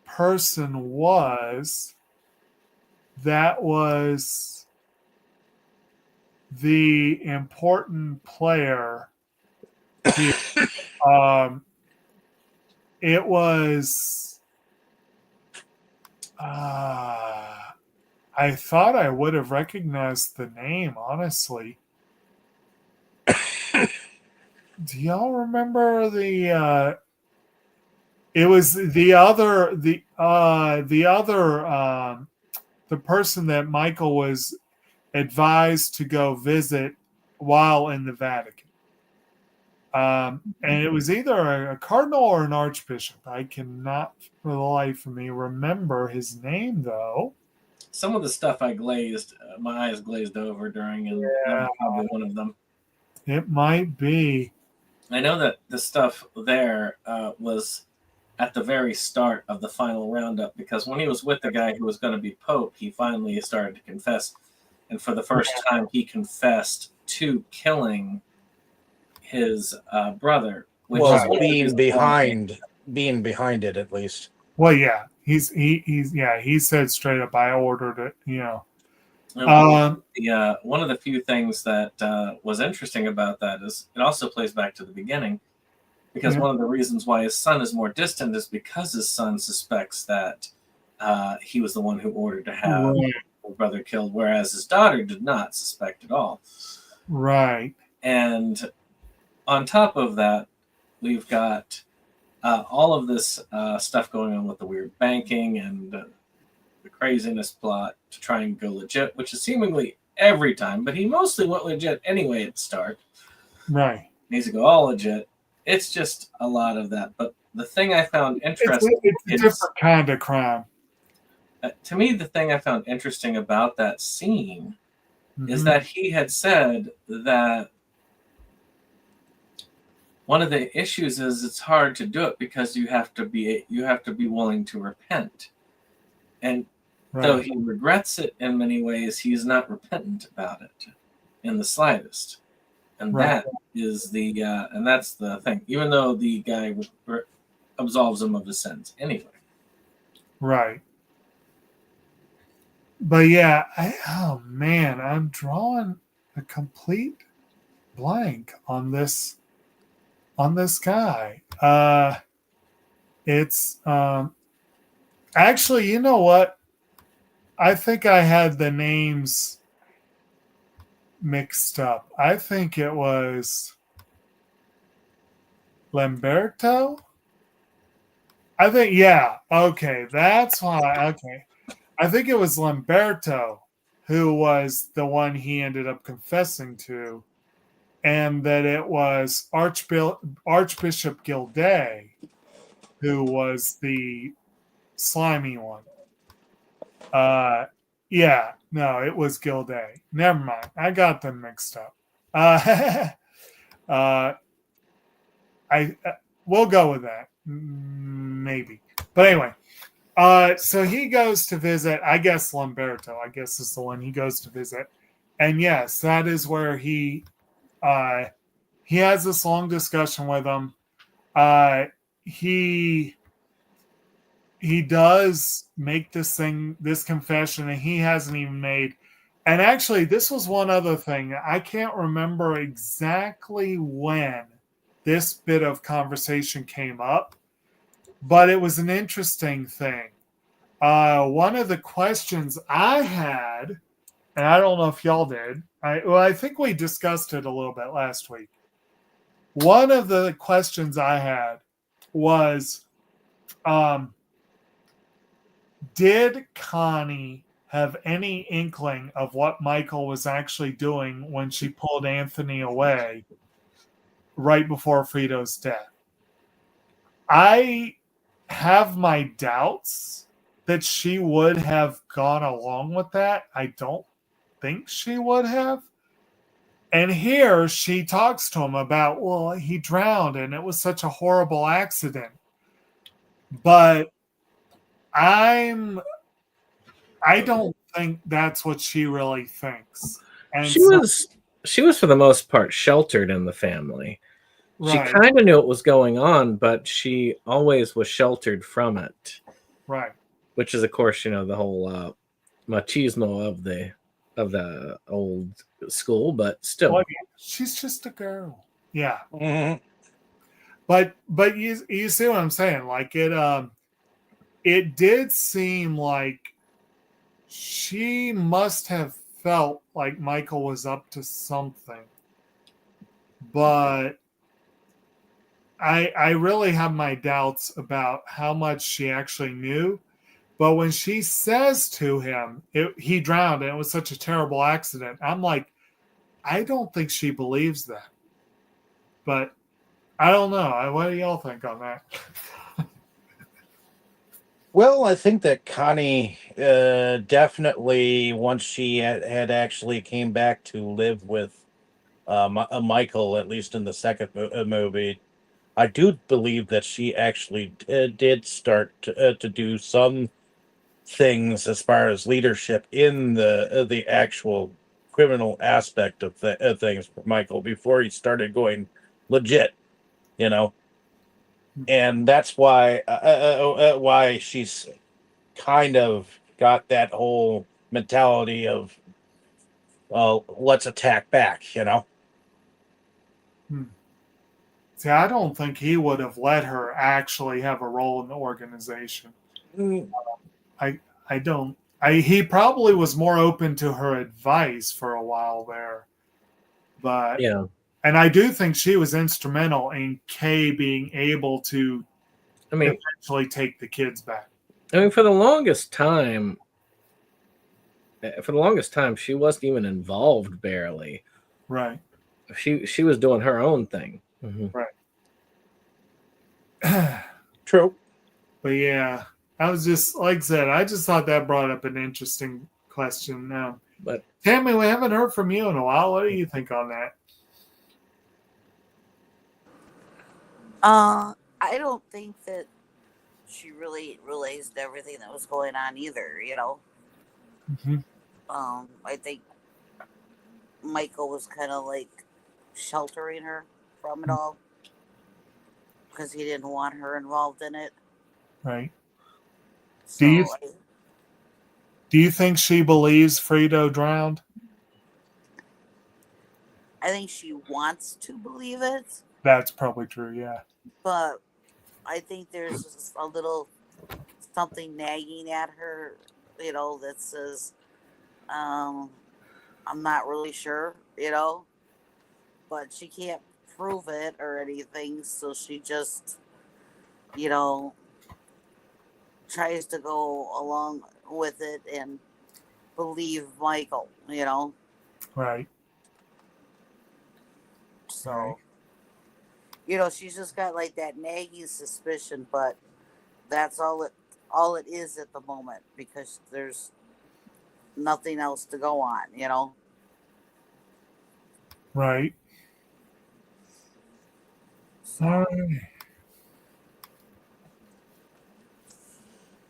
person was that was the important player here. It was I thought I would have recognized the name, honestly. Do y'all remember the? It was the other the person that Michael was advised to go visit while in the Vatican. And it was either a cardinal or an archbishop. I cannot, for the life of me, remember his name, though. Some of the stuff I glazed, my eyes glazed over during, and that Yeah, was probably one of them. it might be. I know that the stuff there was at the very start of the final roundup, because when he was with the guy who was going to be Pope, he finally started to confess. And for the first time, he confessed to killing his brother. Which Well, is one of the reasons why- being behind it at least. Well, yeah, he said straight up, I ordered it. You know, one of the few things that was interesting about that is it also plays back to the beginning, because one of the reasons why his son is more distant is because his son suspects that he was the one who ordered to have his brother killed, whereas his daughter did not suspect at all. Right. And on top of that, we've got all of this stuff going on with the weird banking and the craziness plot to try and go legit, which is seemingly every time, but he mostly went legit anyway at the start. Right. Needs to go all legit. It's just a lot of that. But the thing I found interesting it's a different kind of crime. To me, the thing I found interesting about that scene is Mhm. that he had said that one of the issues is it's hard to do it because you have to be willing to repent. And though he regrets it in many ways, he's not repentant about it in the slightest. And that is and that's the thing. Even though the guy absolves him of his sins anyway. Right. But yeah, oh man, I'm drawing a complete blank on this guy. It's actually, you know what? I think I had the names mixed up. I think it was Lamberto. I think, yeah, okay, that's why. Okay, I think it was Lamberto who was the one he ended up confessing to, and that it was Archbishop Gilday who was the slimy one. Yeah, no, it was Gilday. Never mind, I got them mixed up. We'll go with that, maybe. But anyway, so he goes to visit. I guess Lamberto. I guess is the one he goes to visit, and yes, that is where he has this long discussion with him. He does make this confession, and he hasn't even made. And actually, this was one other thing. I can't remember exactly when this bit of conversation came up, but it was an interesting thing. One of the questions I had, and I don't know if y'all did, I think we discussed it a little bit last week. One of the questions I had was, did Connie have any inkling of what Michael was actually doing when she pulled Anthony away right before Frito's death? I have my doubts that she would have gone along with that. I don't think she would have. And here she talks to him about, well, he drowned and it was such a horrible accident. But I don't think that's what she really thinks. And she was for the most part sheltered in the family. She kind of knew what was going on, but she always was sheltered from it. Right. Which is, of course, the whole machismo of the old school, but still. Well, she's just a girl. Yeah. Mm-hmm. But you see what I'm saying? Like it did seem like she must have felt like Michael was up to something. But I really have my doubts about how much she actually knew. But when she says to him, he drowned and it was such a terrible accident, I'm like, I don't think she believes that. But I don't know. What do y'all think on that? Well, I think that Connie definitely, once she had actually came back to live with Michael, at least in the second movie, I do believe that she actually did start to do some things as far as leadership in the actual criminal aspect of things for Michael before he started going legit, you know. And that's why she's kind of got that whole mentality of, well, let's attack back, you know. See, I don't think he would have let her actually have a role in the organization. I don't. He probably was more open to her advice for a while there, but Yeah. and I do think she was instrumental in Kay being able to I mean, eventually take the kids back. for the longest time, she wasn't even involved barely. Right. She was doing her own thing. Mm-hmm. Right. True. But yeah, I was just, like I said, I just thought that brought up an interesting question. But Tammy, we haven't heard from you in a while. What do you think on that? I don't think that she really realized everything that was going on either, you know. Mm-hmm. I think Michael was kind of like sheltering her from it all because he didn't want her involved in it. Right. So Do you think she believes Frito drowned? I think she wants to believe it, That's probably true, yeah. but I think there's just a little something nagging at her, you know, that says, I'm not really sure, you know, but she can't prove it or anything, so she just, you know, tries to go along with it and believe Michael, you know. Right. So, Right. you know, she's just got like that nagging suspicion, but that's all it is at the moment because there's nothing else to go on, you know. Right. So, All right.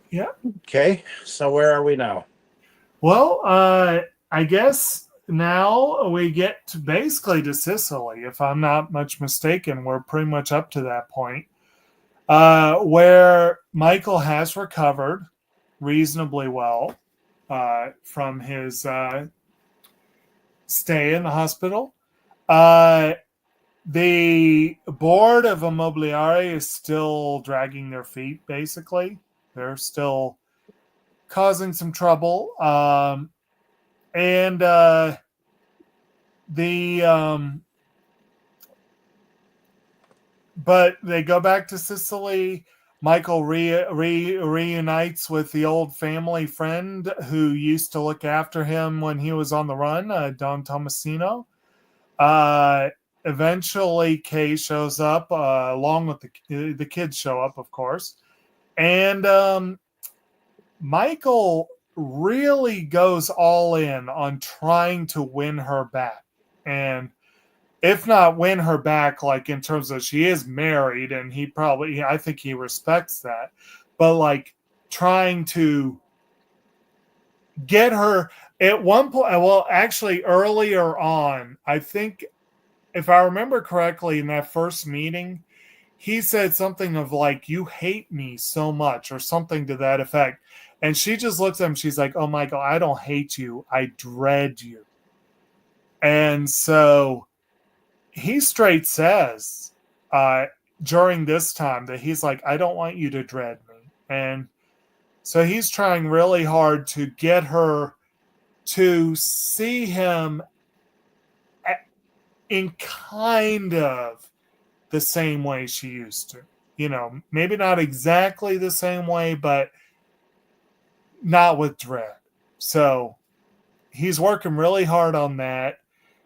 Yeah. Okay, so where are we now? Well, I guess now we get to basically to Sicily. If I'm not much mistaken, we're pretty much up to that point where Michael has recovered reasonably well from his stay in the hospital. The board of Immobiliare is still dragging their feet, basically. They're still causing some trouble. But they go back to Sicily. Michael reunites with the old family friend who used to look after him when he was on the run, Don Tomasino. Eventually, Kay shows up along with the kids show up, of course. And Michael really goes all in on trying to win her back. And if not win her back, like in terms of she is married and I think he respects that, but like trying to get her at one point, well, actually earlier on, I think if I remember correctly in that first meeting, he said something of like, you hate me so much or something to that effect. And she just looks at him. She's like, oh, Michael, I don't hate you. I dread you. And so he straight says during this time that he's like, I don't want you to dread me. And so he's trying really hard to get her to see him in kind of the same way she used to. You know, maybe not exactly the same way, but not with Dredd. So he's working really hard on that.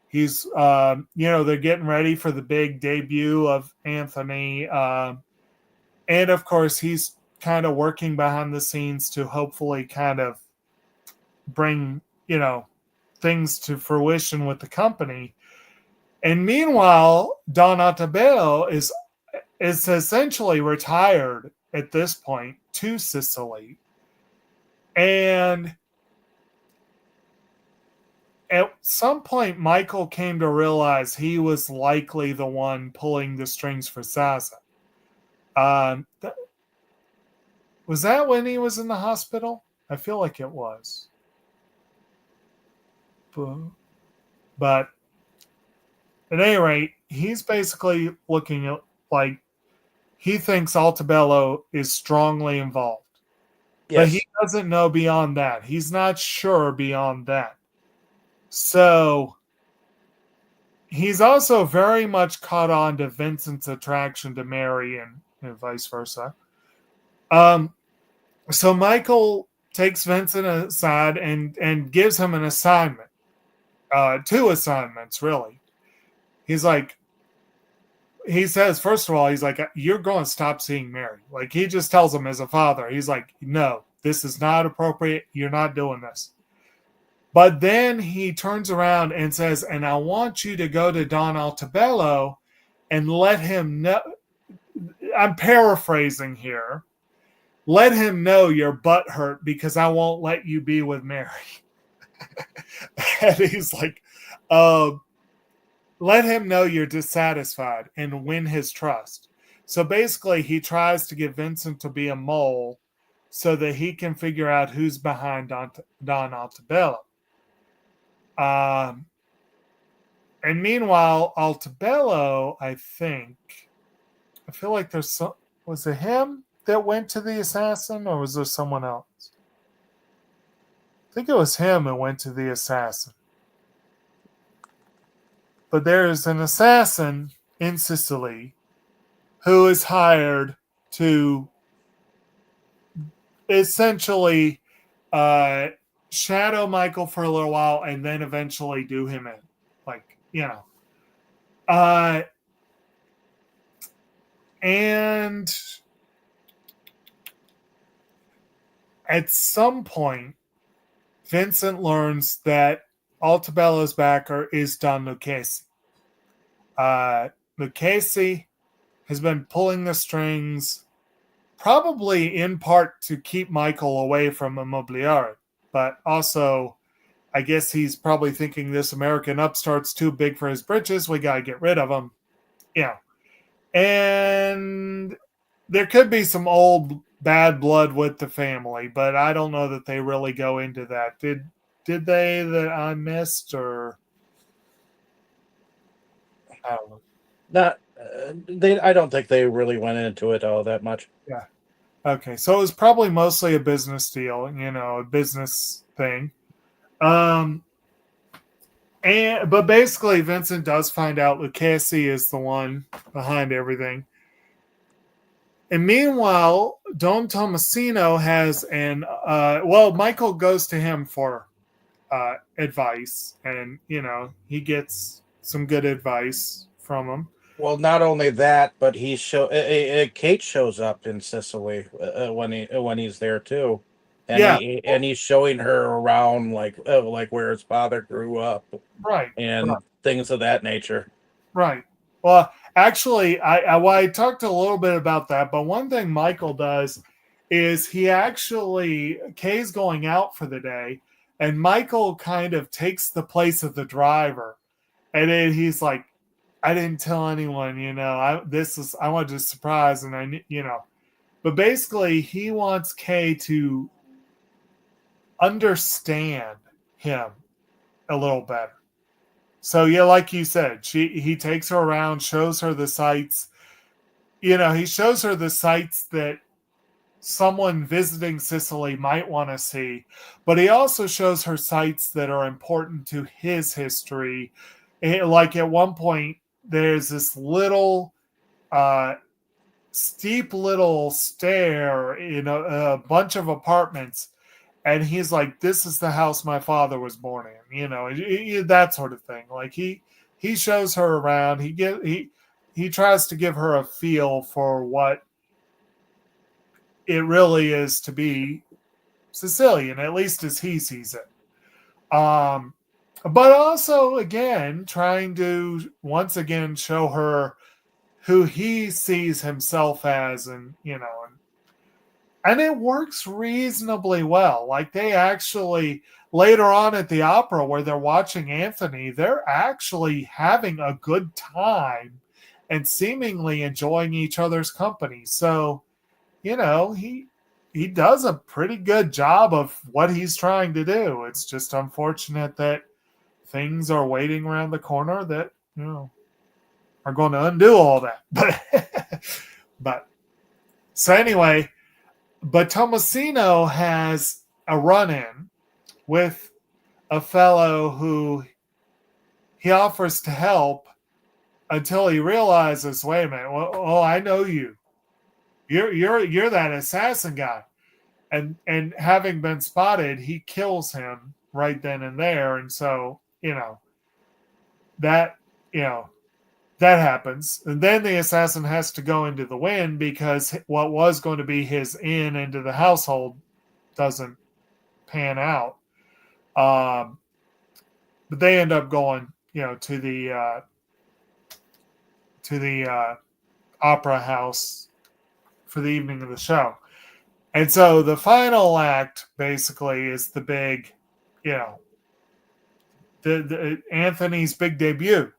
He's, they're getting ready for the big debut of Anthony. And of course, he's kind of working behind the scenes to hopefully kind of bring, things to fruition with the company. And meanwhile, Don Ottobello is essentially retired at this point to Sicily. And at some point, Michael came to realize he was likely the one pulling the strings for Zaza. Was that when he was in the hospital? I feel like it was. But at any rate, he's basically looking at like he thinks Altobello is strongly involved. Yes. But he doesn't know beyond that. He's not sure beyond that. So he's also very much caught on to Vincent's attraction to Mary and vice versa. So Michael takes Vincent aside and gives him an assignment. 2 assignments, really. He says, first of all, he's like, you're going to stop seeing Mary. Like, he just tells him as a father. He's like, no, this is not appropriate. You're not doing this. But then he turns around and says, and I want you to go to Don Altobello and let him know. I'm paraphrasing here. Let him know your butt hurt because I won't let you be with Mary. And he's like, let him know you're dissatisfied and win his trust. So basically, he tries to get Vincent to be a mole so that he can figure out who's behind Don Altobello. And meanwhile, Altobello, I feel like was it him that went to the assassin, or was there someone else? I think it was him who went to the assassin. But there is an assassin in Sicily who is hired to essentially shadow Michael for a little while and then eventually do him in. And at some point, Vincent learns that Altobello's backer is Don Lucchese. Lucchese has been pulling the strings, probably in part to keep Michael away from Immobiliare, but also I guess he's probably thinking this American upstart's too big for his britches. We got to get rid of him. Yeah. And there could be some old bad blood with the family, but I don't know that they really go into that. Did they that I missed, or I don't know. Not I don't think they really went into it all that much. Yeah. Okay, so it was probably mostly a business deal, a business thing. But basically, Vincent does find out Lucchese is the one behind everything. And meanwhile, Don Tomasino has Michael goes to him for advice, and he gets some good advice from him. Well, not only that, but Kate shows up in Sicily when he's there too, and he's showing her around like where his father grew up, right, and things of that nature. Right. Well, actually, I talked a little bit about that, but one thing Michael does is Kay's going out for the day, and Michael kind of takes the place of the driver, and then he's like, I didn't tell anyone, I wanted to surprise, and but basically he wants Kay to understand him a little better. So yeah, like you said, he takes her around, shows her the sights. He shows her the sights that someone visiting Sicily might want to see, but he also shows her sights that are important to his history. Like at one point, there's this little steep little stair in a bunch of apartments, and he's like, "This is the house my father was born in," that sort of thing. Like he shows her around. He tries to give her a feel for what it really is to be Sicilian, at least as he sees it. But also, again, trying to once again show her who he sees himself as, and it works reasonably well. Like, they actually, later on at the opera where they're watching Anthony, they're actually having a good time and seemingly enjoying each other's company. So, he does a pretty good job of what he's trying to do. It's just unfortunate that things are waiting around the corner that, are going to undo all that. But so anyway, but Tommasino has a run-in with a fellow who he offers to help until he realizes, wait a minute, well, I know you. You're that assassin guy. And having been spotted, he kills him right then and there. And so, that happens. And then the assassin has to go into the wind because what was going to be his in into the household doesn't pan out. But they end up going, to the opera house for the evening of the show. And so the final act basically is the big, the Anthony's big debut.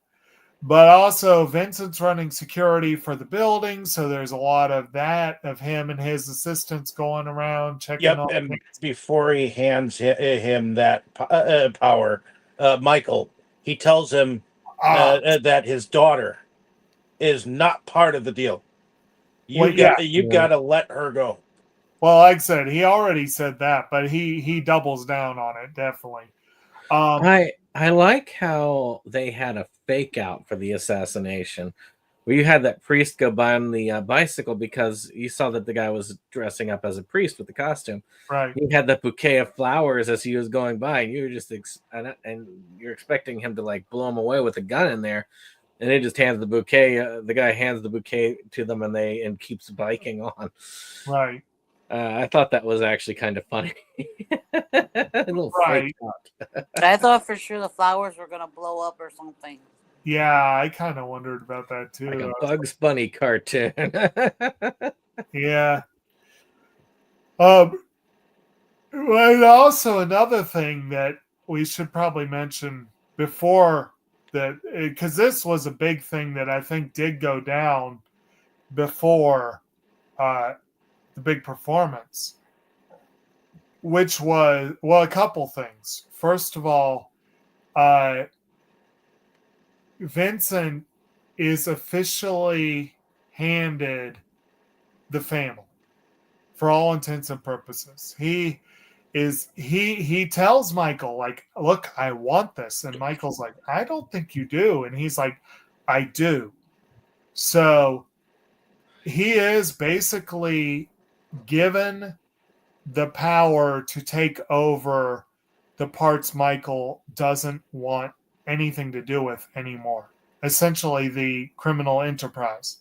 But also Vincent's running security for the building, so there's a lot of that, of him and his assistants going around checking on and things. before he hands him that power, Michael, he tells him that his daughter is not part of the deal. You've got to let her go. Well, like I said, he already said that, but he doubles down on it, definitely. I like how they had a fake out for the assassination, where you had that priest go by on the bicycle because you saw that the guy was dressing up as a priest with the costume. Right. You had that bouquet of flowers as he was going by, and you were just and you're expecting him to like blow him away with a gun in there, and he just hands the bouquet. The guy hands the bouquet to them, and keeps biking on. Right. I thought that was actually kind of funny. A little right. I thought for sure the flowers were going to blow up or something. Yeah, I kind of wondered about that too. Like a Bugs Bunny cartoon. Yeah. And also another thing that we should probably mention before that, because this was a big thing that I think did go down before the big performance, which was, well, a couple things. First of all, Vincent is officially handed the family for all intents and purposes. He tells Michael, like, look, I want this. And Michael's like, I don't think you do. And he's like, I do. So he is basically given the power to take over the parts Michael doesn't want anything to do with anymore. Essentially the criminal enterprise.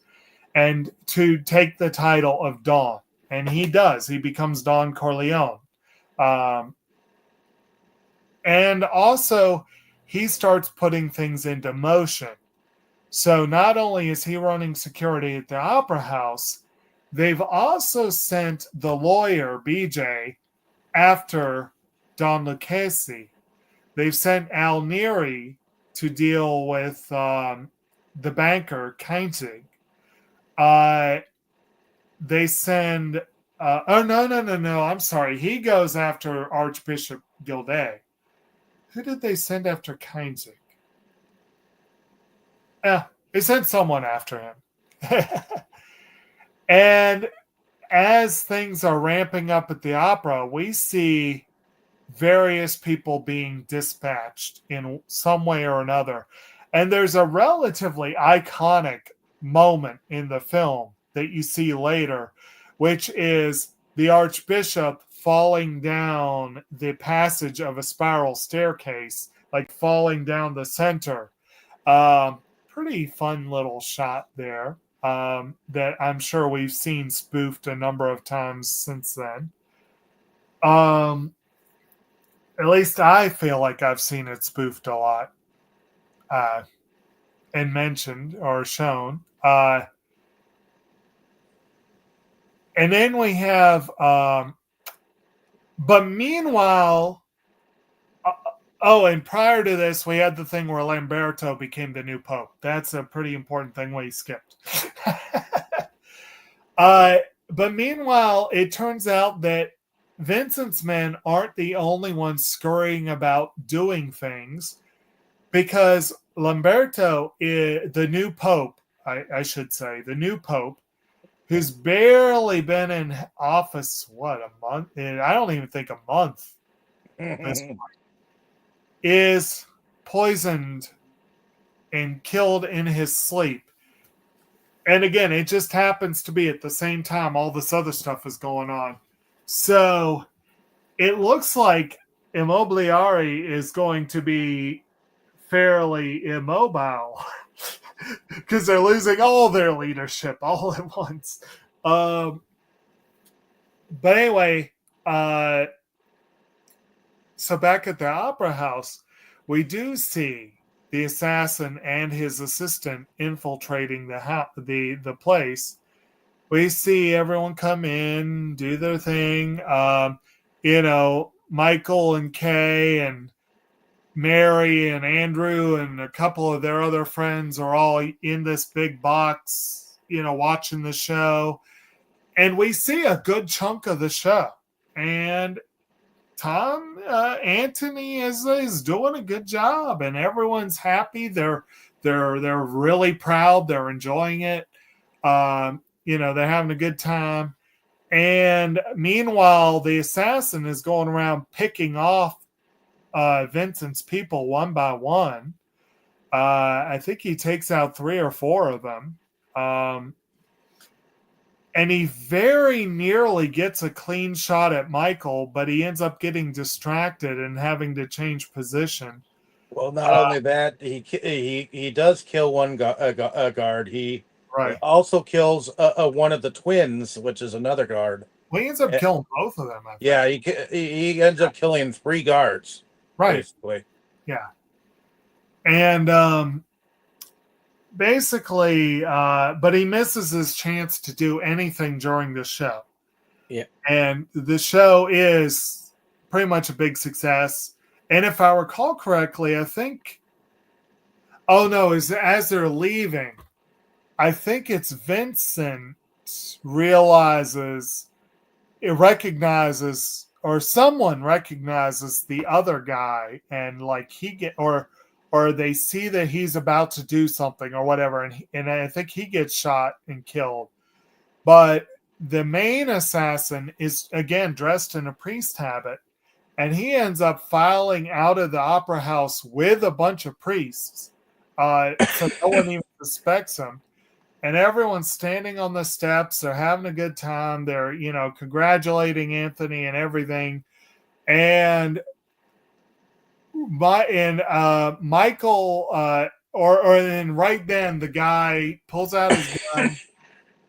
And to take the title of Don. And he does. He becomes Don Corleone. And also he starts putting things into motion. So not only is he running security at the opera house, they've also sent the lawyer, BJ, after Don Lucchese. They've sent Al Neri to deal with the banker, Keinzig. They send... no. I'm sorry. He goes after Archbishop Gilday. Who did they send after Keinzig? They sent someone after him. And as things are ramping up at the opera, we see various people being dispatched in some way or another. And there's a relatively iconic moment in the film that you see later, which is the Archbishop falling down the passage of a spiral staircase, like falling down the center. Pretty fun little shot there that I'm sure we've seen spoofed a number of times since then. At least I feel like I've seen it spoofed a lot and mentioned or shown. And then we have, but meanwhile, and prior to this, we had the thing where Lamberto became the new pope. That's a pretty important thing we skipped. But meanwhile, it turns out that Vincent's men aren't the only ones scurrying about doing things, because Lamberto is the new pope, I should say, the new pope, who's barely been in office, a month? I don't even think a month at this point, is poisoned and killed in his sleep. And again, it just happens to be at the same time all this other stuff is going on. So it looks like Immobiliare is going to be fairly immobile because they're losing all their leadership all at once. But anyway, so back at the Opera House, we do see the assassin and his assistant infiltrating the place. We see everyone come in, do their thing. Michael and Kay and Mary and Andrew and a couple of their other friends are all in this big box, watching the show. And we see a good chunk of the show. And Anthony is doing a good job, and everyone's happy. They're really proud. They're enjoying it. They're having a good time. And meanwhile, the assassin is going around picking off Vincent's people one by one. I think he takes out 3 or 4 of them. And he very nearly gets a clean shot at Michael, but he ends up getting distracted and having to change position. Well, not only that, he does kill one guard. He also kills one of the twins, which is another guard. Well, he ends up killing both of them. I think. Yeah, he ends up killing 3 guards. Right. Basically. Yeah. And basically, but he misses his chance to do anything during the show. Yeah. And the show is pretty much a big success. And if I recall correctly, I think, as they're leaving, I think it's Vincent recognizes, or someone recognizes the other guy, and like or they see that he's about to do something or whatever, and I think he gets shot and killed. But the main assassin is, again, dressed in a priest habit, and he ends up filing out of the opera house with a bunch of priests, so no one even suspects him. And everyone's standing on the steps. They're having a good time. They're, congratulating Anthony and everything. And Michael, and right then the guy pulls out his gun.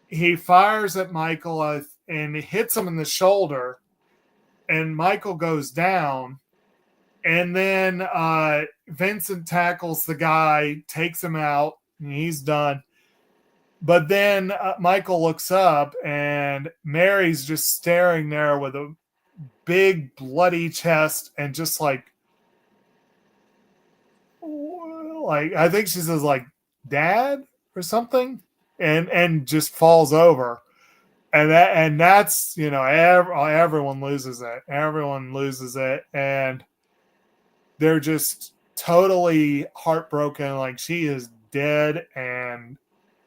He fires at Michael and hits him in the shoulder. And Michael goes down. And then Vincent tackles the guy, takes him out, and he's done. But then Michael looks up, and Mary's just staring there with a big bloody chest, and just like I think she says like "Dad" or something, and just falls over, and that's everyone loses it. Everyone loses it, and they're just totally heartbroken. Like, she is dead, and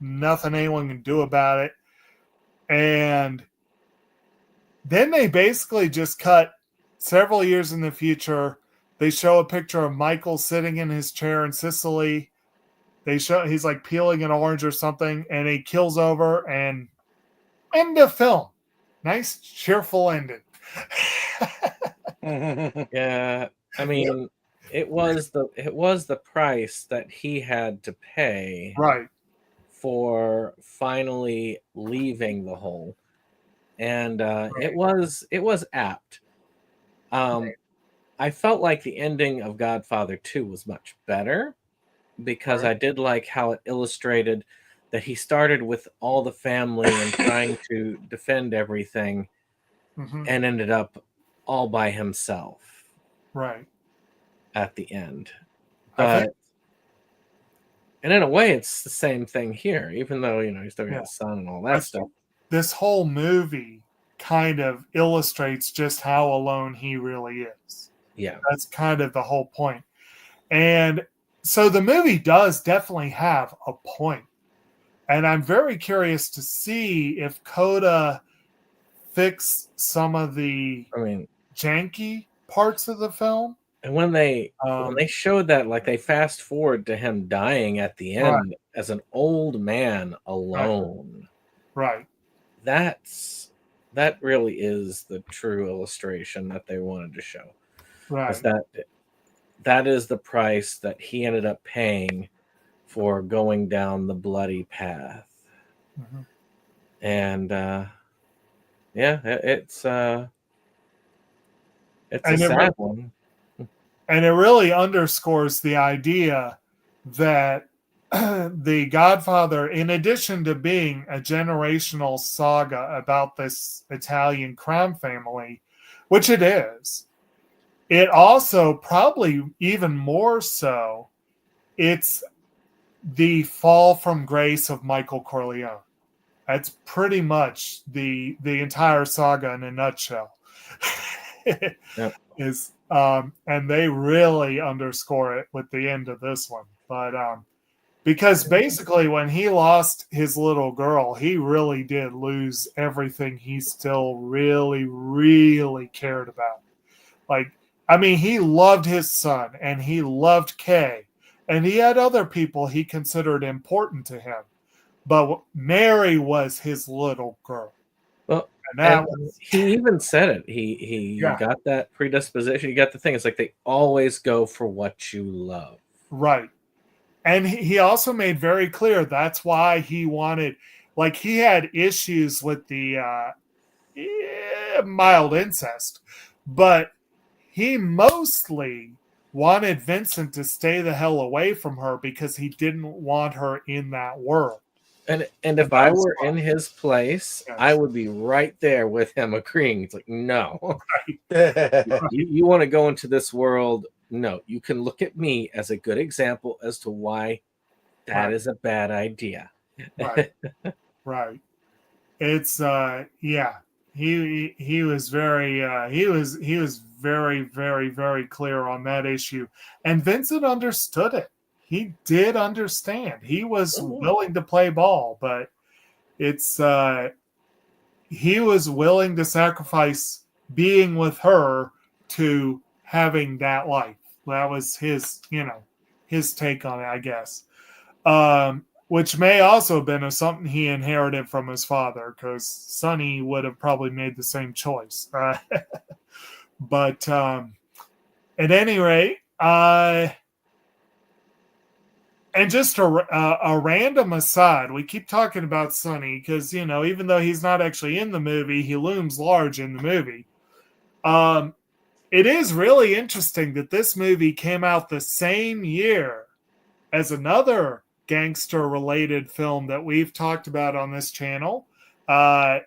nothing anyone can do about it. And then they basically just cut several years in the future. They show a picture of Michael sitting in his chair in Sicily, They show he's like peeling an orange or something, and he kills over and end of film. Nice, cheerful ending. Yeah, I mean, it was the price that he had to pay Right. for finally leaving the hole, and it was apt. I felt like the ending of Godfather 2 was much better because I did like how it illustrated that he started with all the family and trying to defend everything Mhm. and ended up all by himself Right. at the end. I But think and in a way it's the same thing here, even though, he's still got Yeah. his son and all I that stuff. think this whole movie kind of illustrates just how alone he really is. Yeah. That's kind of the whole point. And so the movie does definitely have a point. And I'm very curious to see if Coda fixed some of the I mean, janky parts of the film. and when they Um, showed that, like, they fast forward to him dying at the Right. end as an old man alone. Right. That really is the true illustration that they wanted to show. Right. Is that is the price that he ended up paying for going down the bloody path. Mhm. And yeah, it's a And sad one. And it really underscores the idea that The Godfather, in addition to being a generational saga about this Italian crime family, which it is, it also, probably even more so, it's the fall from grace of Michael Corleone. That's pretty much the entire saga in a nutshell. Yep. Is and they really underscore it with the end of this one. But because basically when he lost his little girl, he really did lose everything he still really, really cared about. Like, I mean, he loved his son and he loved Kay, and he had other people he considered important to him. But Mary was his little girl. Well, And that and was, he even said it. He Yeah. got that predisposition. He got the thing. It's like they always go for what you love. right. And he also made very clear that's why he wanted, like, he had issues with the mild incest, but he mostly wanted Vincent to stay the hell away from her because he didn't want her in that world. And if that I was were fine. in his place, Yes. I would be right there with him agreeing. It's like, no. Yeah. You want to go into this world? No. You can look at me as a good example as to why that Right. is a bad idea. Right. Right. It's yeah. He was very he was very, very, very clear on that issue. And Vincent understood it. He did understand. He was willing to play ball, but it's he was willing to sacrifice being with her to having that life. That was his, his take on it, I guess. Which may also have been something he inherited from his father, because Sonny would have probably made the same choice. But at any rate, and just a random aside, we keep talking about Sonny because, even though he's not actually in the movie, he looms large in the movie. It is really interesting that this movie came out the same year as another gangster-related film that we've talked about on this channel. A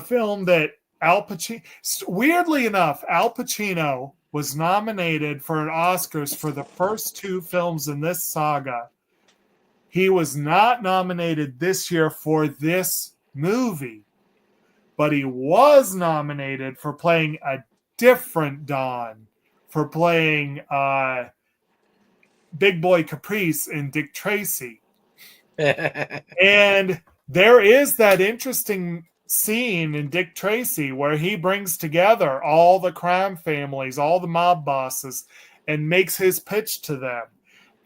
film that Al Pacino... Weirdly enough, Al Pacino was nominated for an Oscars for the first two films in this saga. He was not nominated this year for this movie, but he was nominated for playing a different Don, for playing Big Boy Caprice in Dick Tracy. And there is that interesting scene in Dick Tracy where he brings together all the crime families, all the mob bosses, and makes his pitch to them.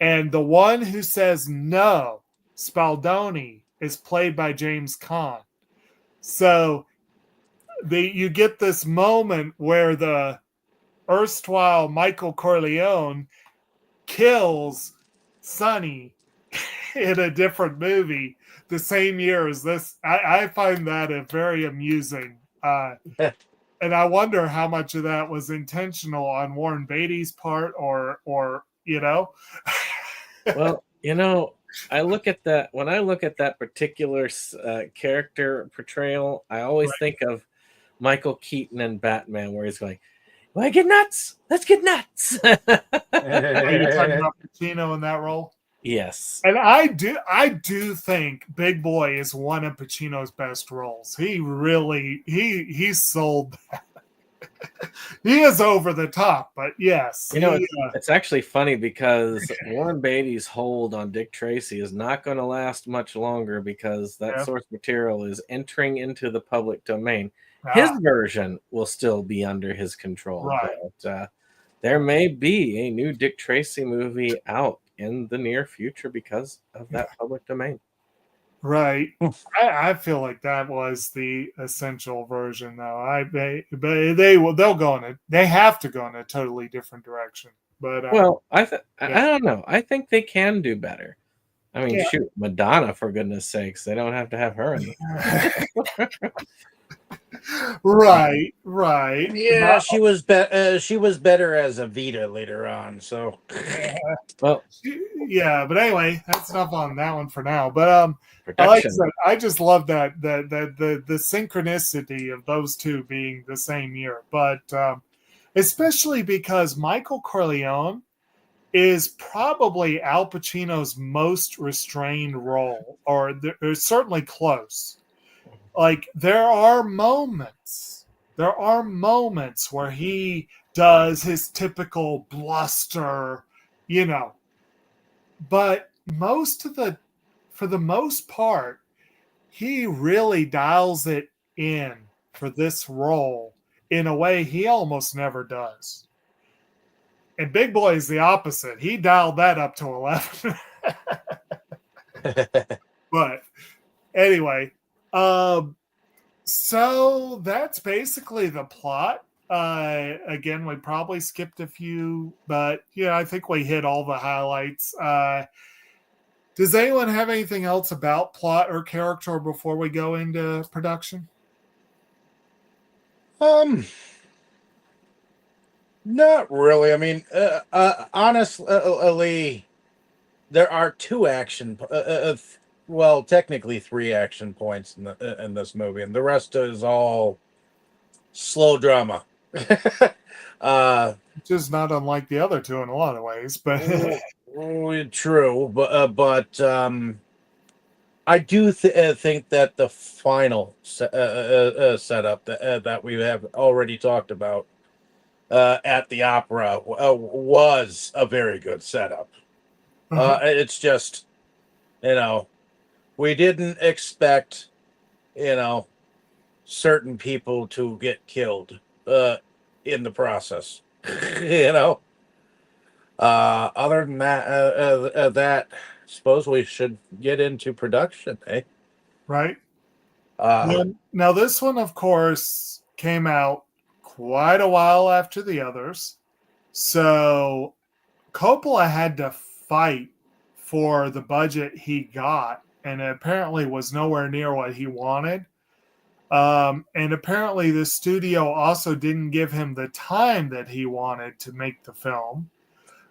And the one who says no, Spaldoni, is played by James Caan. So you get this moment where the erstwhile Michael Corleone kills Sonny in a different movie the same year as this. I find that a very amusing. And I wonder how much of that was intentional on Warren Beatty's part, or Well, I look at that when I look at that particular character portrayal. I always think of Michael Keaton and Batman, where he's going, "Want to get nuts? Let's get nuts." Are you talking about Pacino in that role? Yes, and I do think Big Boy is one of Pacino's best roles. He really he sold that. He is over the top, but yes. It's actually funny because Warren Beatty's hold on Dick Tracy is not going to last much longer because that source material is entering into the public domain. His version will still be under his control, right. But there may be a new Dick Tracy movie out in the near future because of that public domain. Right. I feel like that was the essential version, though. They'll go in they have to go in a totally different direction. But I don't know. I think they can do better. I mean, shoot, Madonna, for goodness sakes, they don't have to have her in it. Right. Yeah, she was better as Evita later on. So, but anyway, that's enough on that one for now. But like I said, I just love that the synchronicity of those two being the same year. But especially because Michael Corleone is probably Al Pacino's most restrained role, or certainly close. Like there are moments where he does his typical bluster, but for the most part, he really dials it in for this role in a way he almost never does. And Big Boy is the opposite. He dialed that up to 11. But anyway, so that's basically the plot. Again, we probably skipped a few, but I think we hit all the highlights. Does anyone have anything else about plot or character before we go into production? Not really. I mean, honestly, there are two action, technically three action points in this movie, and the rest is all slow drama. Which is not unlike the other two in a lot of ways, but true. But I do think that the final setup that we have already talked about at the opera was a very good setup. It's just, we didn't expect, certain people to get killed in the process. Other than that, I suppose we should get into production, eh? Right. Now, this one, of course, came out quite a while after the others. So Coppola had to fight for the budget he got, and it apparently was nowhere near what he wanted. And apparently the studio also didn't give him the time that he wanted to make the film.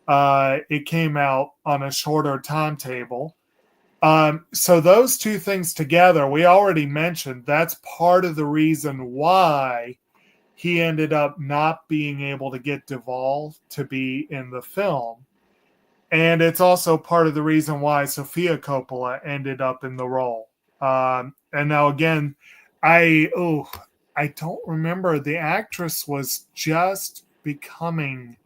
It came out on a shorter timetable. So those two things together, we already mentioned, that's part of the reason why he ended up not being able to get Duvall to be in the film. And it's also part of the reason why Sofia Coppola ended up in the role. And now again, I don't remember. The actress was just becoming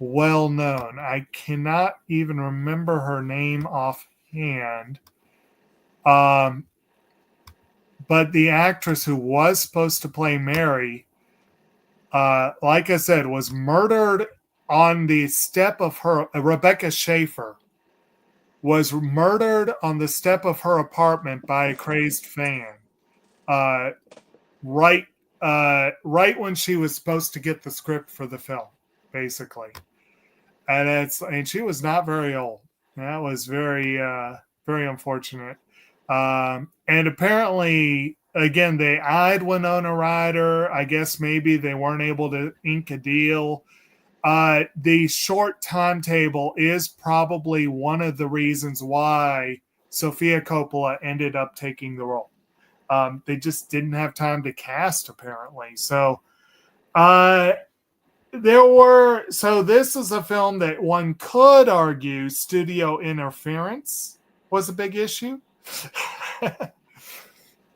well known. I cannot even remember her name offhand. But the actress who was supposed to play Mary, like I said, was murdered on the step of her, Rebecca Schaefer was murdered on the step of her apartment by a crazed fan. Right when she was supposed to get the script for the film, basically. And she was not very old. That was very unfortunate. And apparently, again, they eyed Winona Ryder. I guess maybe they weren't able to ink a deal. The short timetable is probably one of the reasons why Sofia Coppola ended up taking the role. They just didn't have time to cast, apparently. So this is a film that one could argue studio interference was a big issue.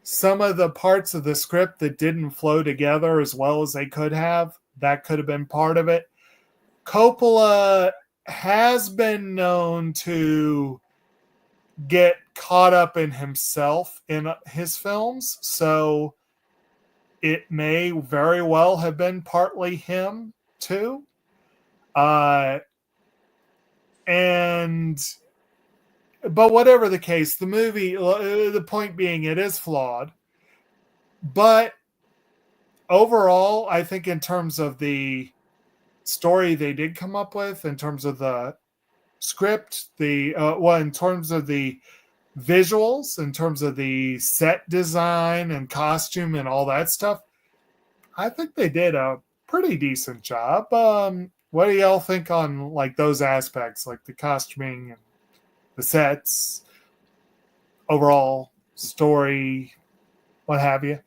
Some of the parts of the script that didn't flow together as well as they could have, that could have been part of it. Coppola has been known to get caught up in himself in his films, so it may very well have been partly him too. But whatever the case, the movie, the point being, it is flawed. But overall, I think in terms of the story they did come up with, in terms of the script, in terms of the visuals, in terms of the set design and costume and all that stuff, I think they did a pretty decent job. What do y'all think on like those aspects, like the costuming and the sets, overall story, what have you?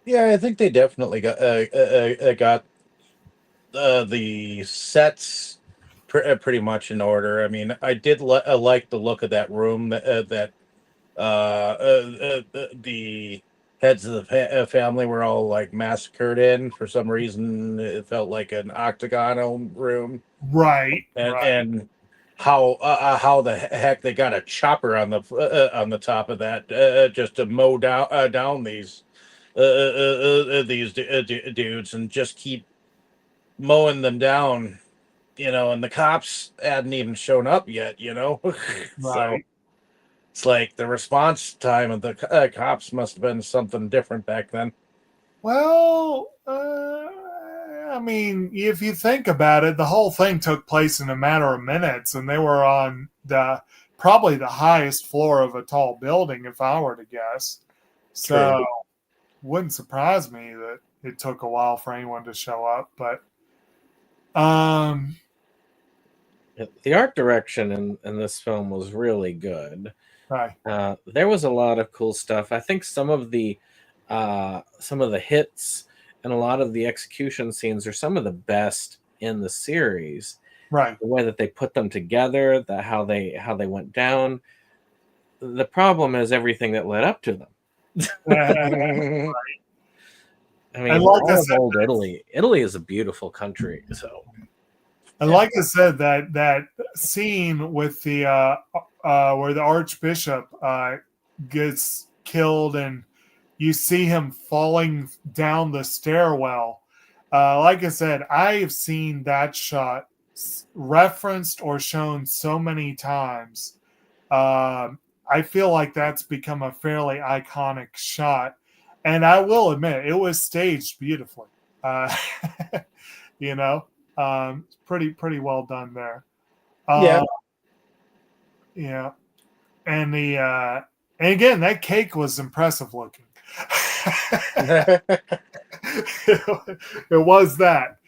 Yeah, I think they definitely got the sets pretty much in order. I mean, I did like the look of that room that the heads of the family were all like massacred in. For some reason, it felt like an octagonal room, Right. and how the heck they got a chopper on the top of that just to mow down these dudes and just keep mowing them down, and the cops hadn't even shown up yet, Right. So it's like the response time of the cops must have been something different back then. Well, I mean, if you think about it, the whole thing took place in a matter of minutes, and they were on probably the highest floor of a tall building, if I were to guess. So, True. wouldn't surprise me that it took a while for anyone to show up. But, The art direction in this film was really good. right. There was a lot of cool stuff. I think some of the hits and a lot of the execution scenes are some of the best in the series. Right. The way that they put them together, how they went down. The problem is everything that led up to them. I mean, And like I all of said, old Italy. Italy is a beautiful country. So, and like I said, that scene with the where the Archbishop gets killed and you see him falling down the stairwell. Like I said, I have seen that shot referenced or shown so many times. I feel like that's become a fairly iconic shot. And I will admit, it was staged beautifully. Pretty well done there. Yeah. Yeah. And and again, that cake was impressive looking. It was that.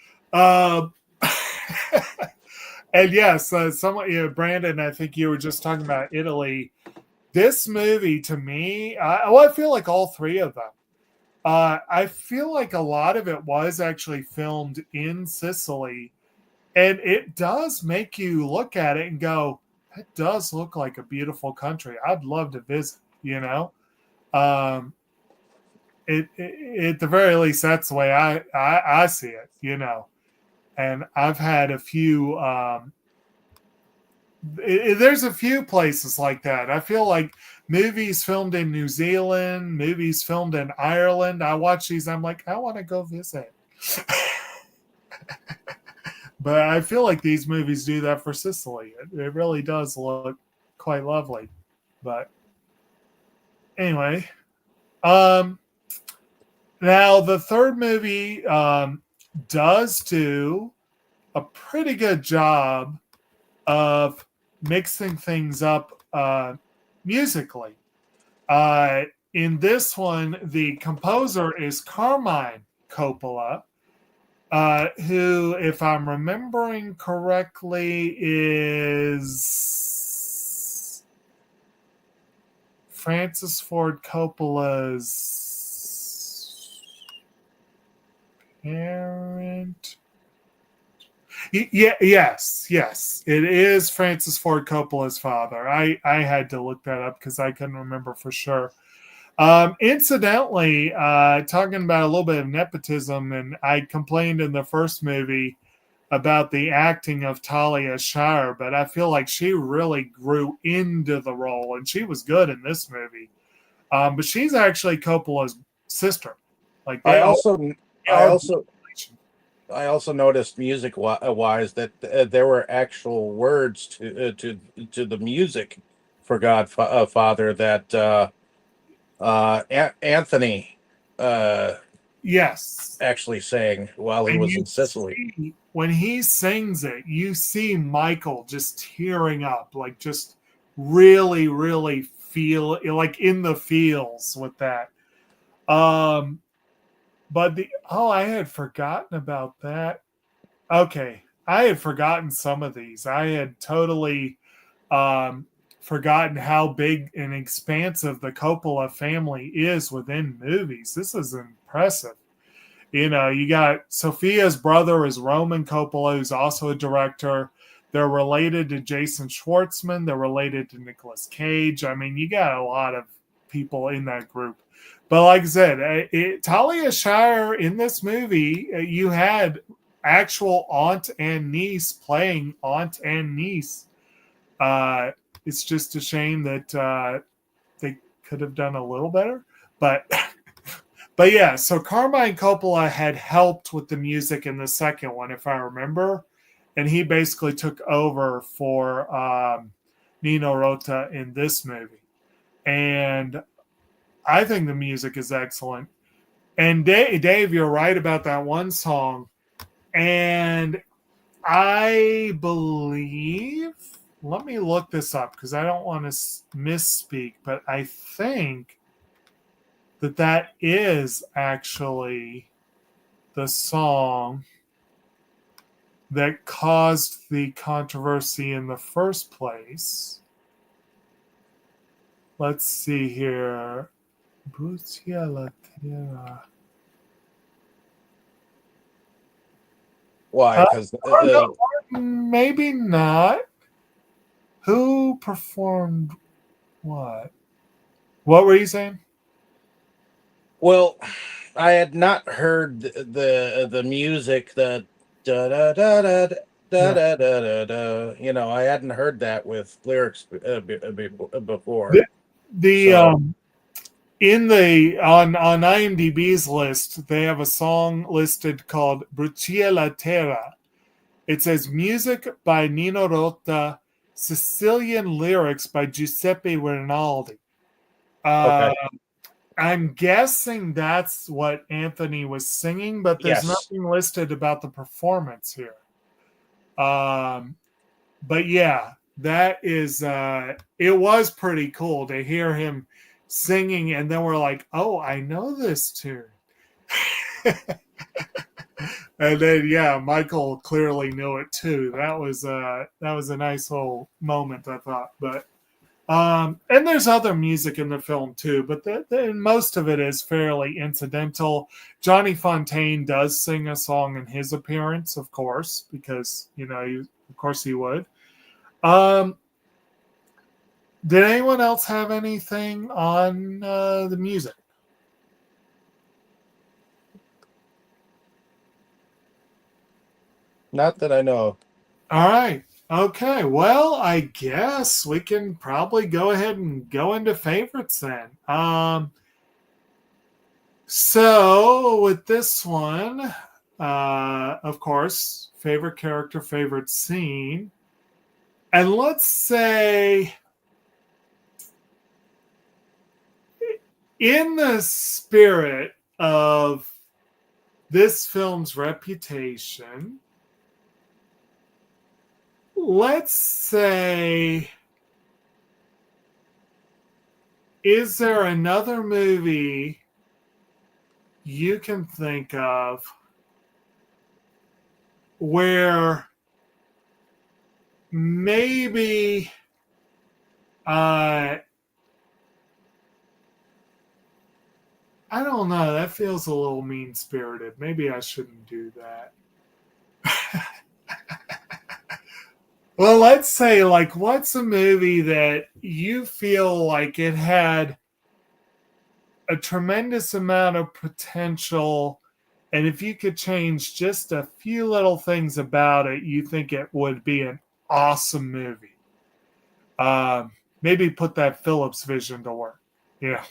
And yes, Brandon, I think you were just talking about Italy. This movie, to me, I feel like all three of them. I feel like a lot of it was actually filmed in Sicily, and it does make you look at it and go, "That does look like a beautiful country. I'd love to visit." It at the very least, that's the way I see it. And I've had a few. There's a few places like that. I feel like movies filmed in New Zealand, movies filmed in Ireland. I watch these. I'm like, I want to go visit. But I feel like these movies do that for Sicily. It really does look quite lovely. But anyway, now the third movie does do a pretty good job of mixing things up musically. In this one, the composer is Carmine Coppola, who, if I'm remembering correctly, is Francis Ford Coppola's parent. Yes. It is Francis Ford Coppola's father. I had to look that up because I couldn't remember for sure. Incidentally, talking about a little bit of nepotism, and I complained in the first movie about the acting of Talia Shire, but I feel like she really grew into the role, and she was good in this movie. But she's actually Coppola's sister. Like they I all also, I are. also, I also noticed music wise that there were actual words to the music for Godfather that Anthony Yes. actually sang while he And was you in Sicily. see, when he sings it, you see Michael just tearing up, like just really, really feel like in the feels with that. But I had forgotten about that. Okay, I had forgotten some of these. I had totally forgotten how big and expansive the Coppola family is within movies. This is impressive. You got Sophia's brother is Roman Coppola, who's also a director. They're related to Jason Schwartzman. They're related to Nicolas Cage. I mean, you got a lot of people in that group. But like I said, Talia Shire in this movie, you had actual aunt and niece playing aunt and niece. It's just a shame that they could have done a little better. But yeah, so Carmine Coppola had helped with the music in the second one, if I remember, and he basically took over for Nino Rota in this movie. And I think the music is excellent. And Dave, you're right about that one song. And I believe, let me look this up because I don't want to misspeak, but I think that is actually the song that caused the controversy in the first place. Let's see here. Brucia la Tierra. Why? Because No, maybe not. Who performed what? What were you saying? well, I had not heard the music, the da da da da da da da da. I hadn't heard that with lyrics before. In the on IMDb's list, they have a song listed called Brucia la Terra. It says music by Nino Rota, Sicilian lyrics by Giuseppe Rinaldi. Okay. I'm guessing that's what Anthony was singing, but there's nothing listed about the performance here. But yeah, that is it was pretty cool to hear him singing, and then we're like, oh, I know this tune. And then Michael clearly knew it too. That was a nice little moment, I thought. But and there's other music in the film too, but most of it is fairly incidental. Johnny Fontaine does sing a song in his appearance, of course, because of course he would. Did anyone else have anything on the music? Not that I know of. All right. Okay. Well, I guess we can probably go ahead and go into favorites then. So with this one, of course, favorite character, favorite scene. And let's say, in the spirit of this film's reputation, let's say, is there another movie you can think of where maybe I don't know, that feels a little mean-spirited. Maybe I shouldn't do that. Well, let's say, like, what's a movie that you feel like it had a tremendous amount of potential, and if you could change just a few little things about it, you think it would be an awesome movie? Maybe put that Phillips vision to work. Yeah.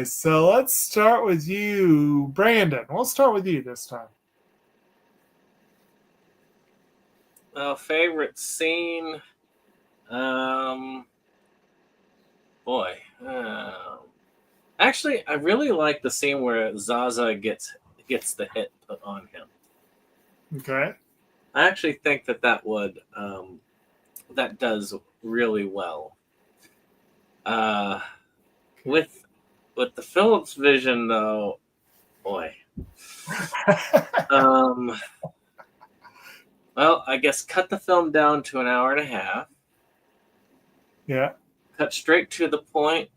So let's start with you, Brandon. We'll start with you this time. Favorite scene? Boy. Actually, I really like the scene where Zaza gets the hit put on him. Okay. I actually think that would that does really well. With the Phillips vision, though, boy. Well, I guess cut the film down to an hour and a half. Yeah. Cut straight to the point.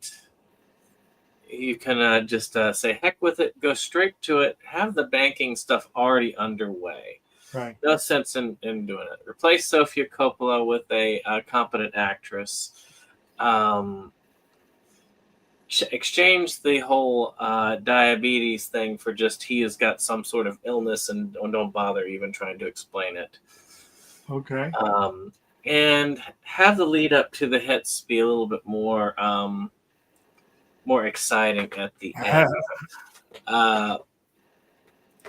You can just say, heck with it, go straight to it, have the banking stuff already underway. Right. No sense in doing it. Replace Sofia Coppola with a competent actress. Exchange the whole diabetes thing for just he has got some sort of illness and don't bother even trying to explain it. Okay. And have the lead up to the hits be a little bit more more exciting at the end.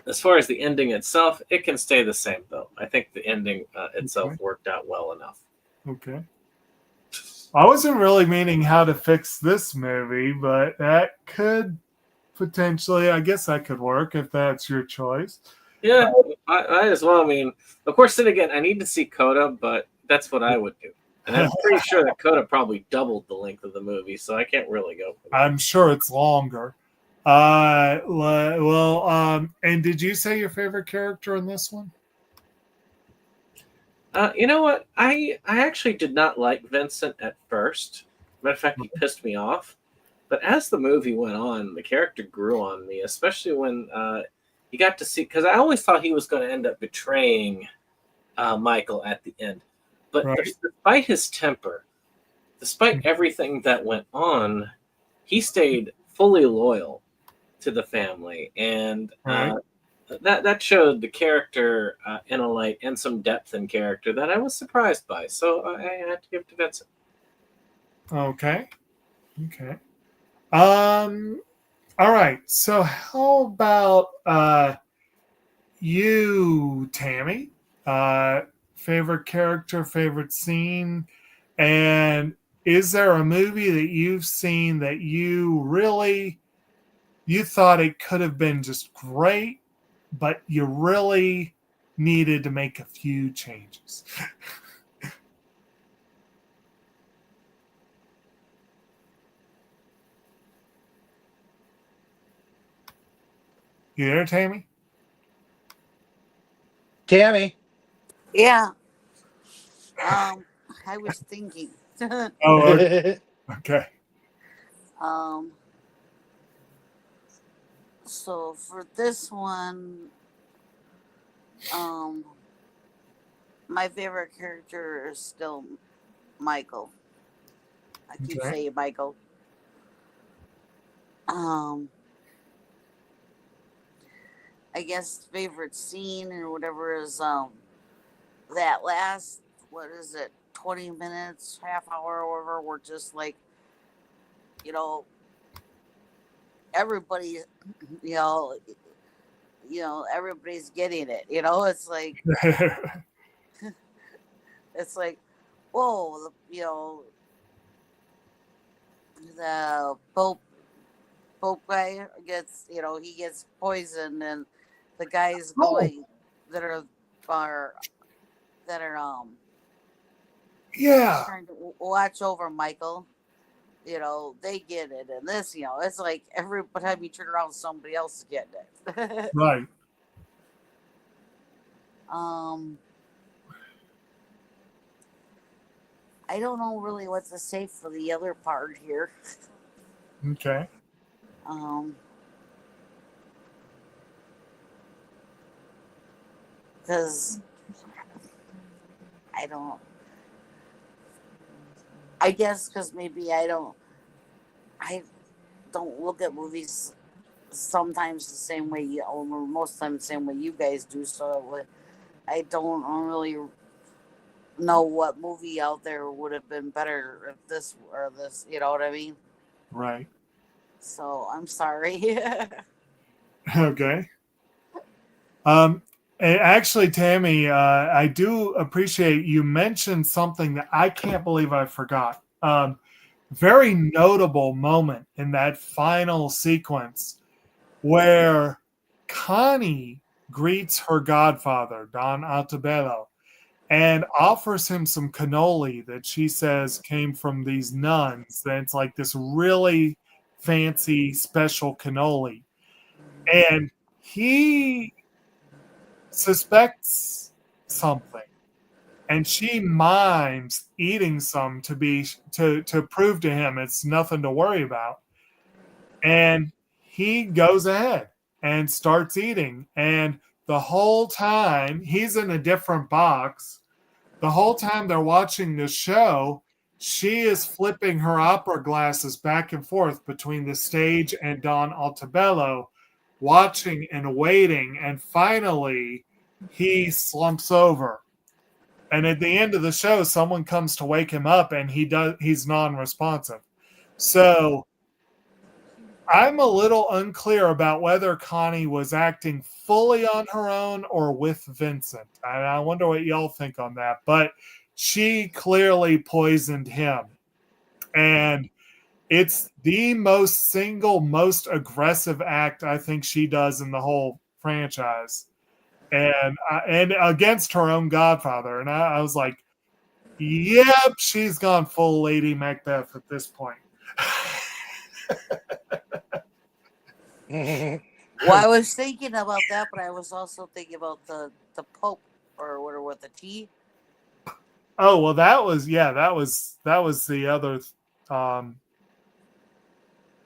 As far as the ending itself, it can stay the same, though. I think the ending itself worked out well enough. Okay. I wasn't really meaning how to fix this movie, but that could potentially, I guess that could work if that's your choice. Yeah, I as well. I mean, of course, then again, I need to see Coda, but that's what I would do. And I'm pretty sure that Coda probably doubled the length of the movie, so I can't really go for that. I'm sure it's longer. And did you say your favorite character in this one? You know what? I actually did not like Vincent at first. Matter of fact, he pissed me off. But as the movie went on, the character grew on me, especially when you got to see, because I always thought he was going to end up betraying Michael at the end. But despite his temper, despite everything that went on, he stayed fully loyal to the family. And that showed the character in a light and some depth in character that I was surprised by. So I had to give it to Vincent. Okay. All right. So how about you, Tammy? Favorite character, favorite scene, and is there a movie that you've seen that you thought it could have been just great, but you really needed to make a few changes? You there, Tammy? Tammy. Yeah. I was thinking. Oh, okay. So for this one, my favorite character is still Michael. I keep saying Michael. I guess favorite scene or whatever is that last, what is it, 20 minutes, half hour or whatever, we're just like, everybody, everybody's getting it. It's like it's like, whoa, the Pope guy gets, he gets poisoned, and the guys going that are Yeah. trying to watch over Michael, they get it, and this, it's like every time you turn around, somebody else is getting it. Right. I don't know really what to say for the other part here. Okay. Because I guess because maybe I don't look at movies sometimes the same way or most times the same way you guys do. So I don't really know what movie out there would have been better if this or this. You know what I mean? Right. So I'm sorry. Okay. Actually, Tammy, I do appreciate you mentioned something that I can't believe I forgot. Very notable moment in that final sequence where Connie greets her godfather, Don Altobello, and offers him some cannoli that she says came from these nuns. That's like this really fancy, special cannoli. And he suspects something, and she mimes eating some to prove to him it's nothing to worry about. And he goes ahead and starts eating, and the whole time he's in a different box. The whole time they're watching the show, she is flipping her opera glasses back and forth between the stage and Don Altobello, watching and waiting, and finally he slumps over. And at the end of the show, someone comes to wake him up, and he's non-responsive. So I'm a little unclear about whether Connie was acting fully on her own or with Vincent. And I wonder what y'all think on that. But she clearly poisoned him. And it's the most aggressive act I think she does in the whole franchise. And against her own godfather. And I was like, yep, she's gone full Lady Macbeth at this point. Well, I was thinking about that, but I was also thinking about the Pope or whatever with the T. Oh well, that was the other.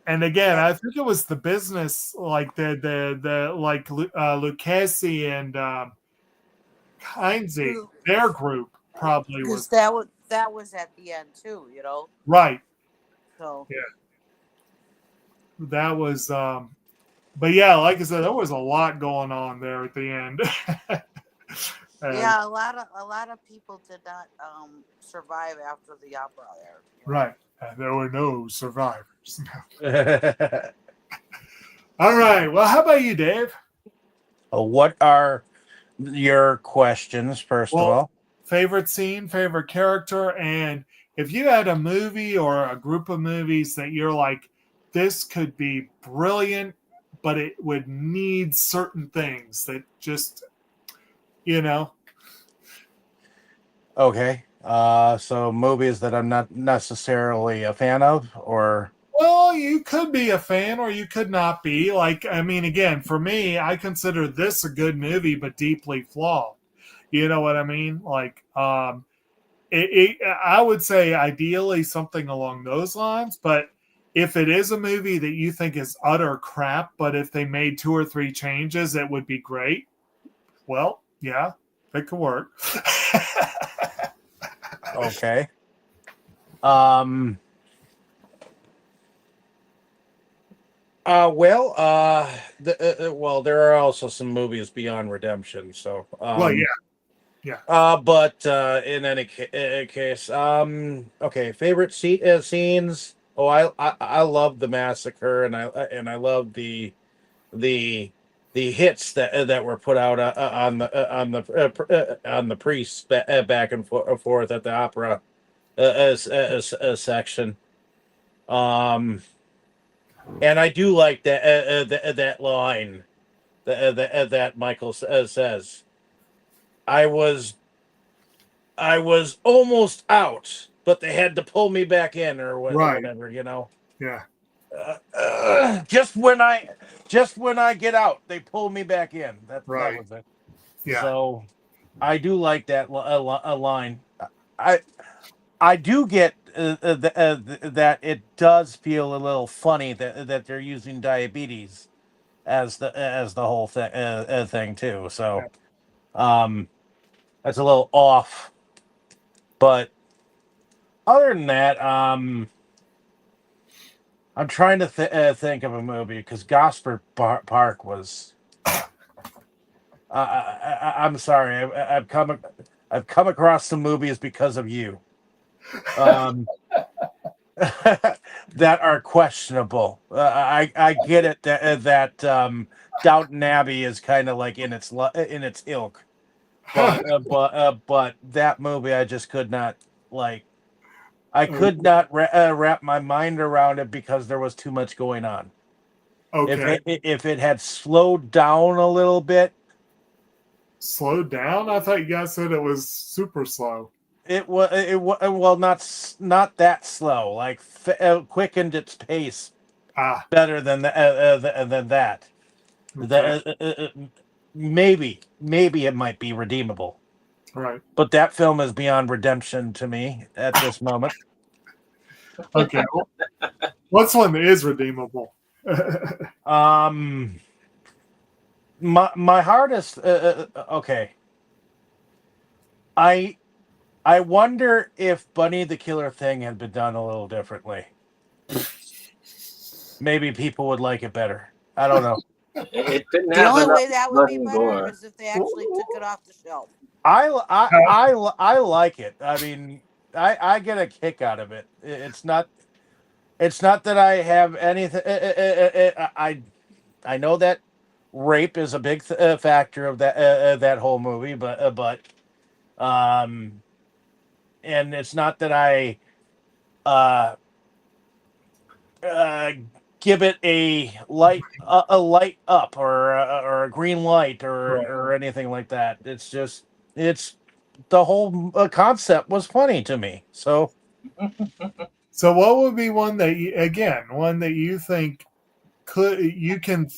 And again, I think it was the business, like the like Lucchesi and Heinze, their group probably was. That was at the end too, Right. So yeah, that was. But yeah, like I said, there was a lot going on there at the end. Yeah, a lot of people did not survive after the opera there. Right. There were no survivors. All right. Well, how about you, Dave? What are your questions, first of all? Favorite scene, favorite character, and if you had a movie or a group of movies that you're like, this could be brilliant, but it would need certain things that just, Okay. So movies that I'm not necessarily a fan of, or Well, you could be a fan or you could not be. Like, I mean, again, for me, I consider this a good movie, but deeply flawed. You know what I mean? Like, I would say ideally something along those lines. But if it is a movie that you think is utter crap, but if they made 2 or 3 changes, it would be great. Well, yeah, it could work. okay. Well, there are also some movies beyond Redemption. So, Well, yeah. But in any case, okay. Favorite scenes. Oh, I love the massacre, and I love the hits that were put out on the priests back and forth at the opera section. And I do like that line that Michael says. I was almost out, but they had to pull me back in, or Right. whatever, you know. Yeah. Just when I get out, they pull me back in. That Right. was it. Yeah. So I do like that line. I do get that it does feel a little funny that they're using diabetes as the whole thing too. So that's a little off. But other than that, I'm trying to think of a movie because Gosford Park was. I'm sorry. I've come across some movies because of you. That are questionable. I get it that Downton Abbey is kind of like in its ilk, but that movie I just could not like. I could not wrap my mind around it because there was too much going on. Okay. If it had slowed down a little bit, Slowed down? I thought you guys said it was super slow. it was well not that slow. Like quickened its pace better than that. Okay. Maybe it might be redeemable. Right. But that film is beyond redemption to me at this moment. Okay. What's one that is redeemable? My hardest. Okay. I wonder if Bunny the Killer Thing had been done a little differently. Maybe people would like it better. I don't know. It didn't The have only enough way that would blood be and better gore. is if they actually took it off the shelf. I like it. I mean, I get a kick out of it. It's not that I have anything. I know that rape is a big factor of that whole movie, but and it's not that I give it a light up or a green light or anything like that. It's just the whole concept was funny to me. So what would be one that you think you can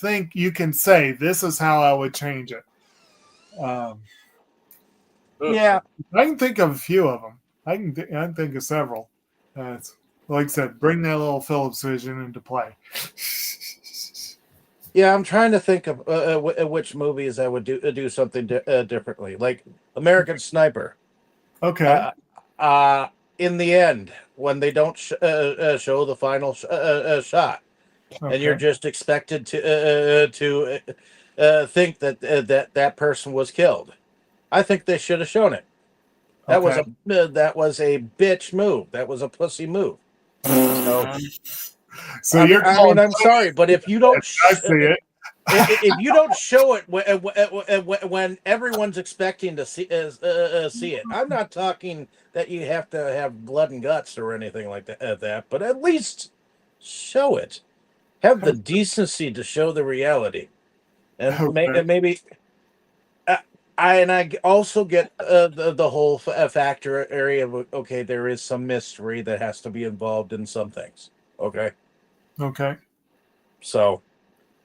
say this is how I would change it? Yeah, I can think of a few of them. I can think of several. Like I said, bring that little Filmz vision into play. yeah. I'm trying to think of which movies I would do something differently, like American Sniper. Okay. In the end, when they don't show the final shot, and you're just expected to think that person was killed. I think they should have shown it. That was a bitch move. That was a pussy move. So I'm sorry, but if you don't, I see it. if you don't show it when everyone's expecting to see it, I'm not talking that you have to have blood and guts or anything like that, but at least show it. Have the decency to show the reality, and maybe. I also get the whole factor area of okay, there is some mystery that has to be involved in some things. Okay. So,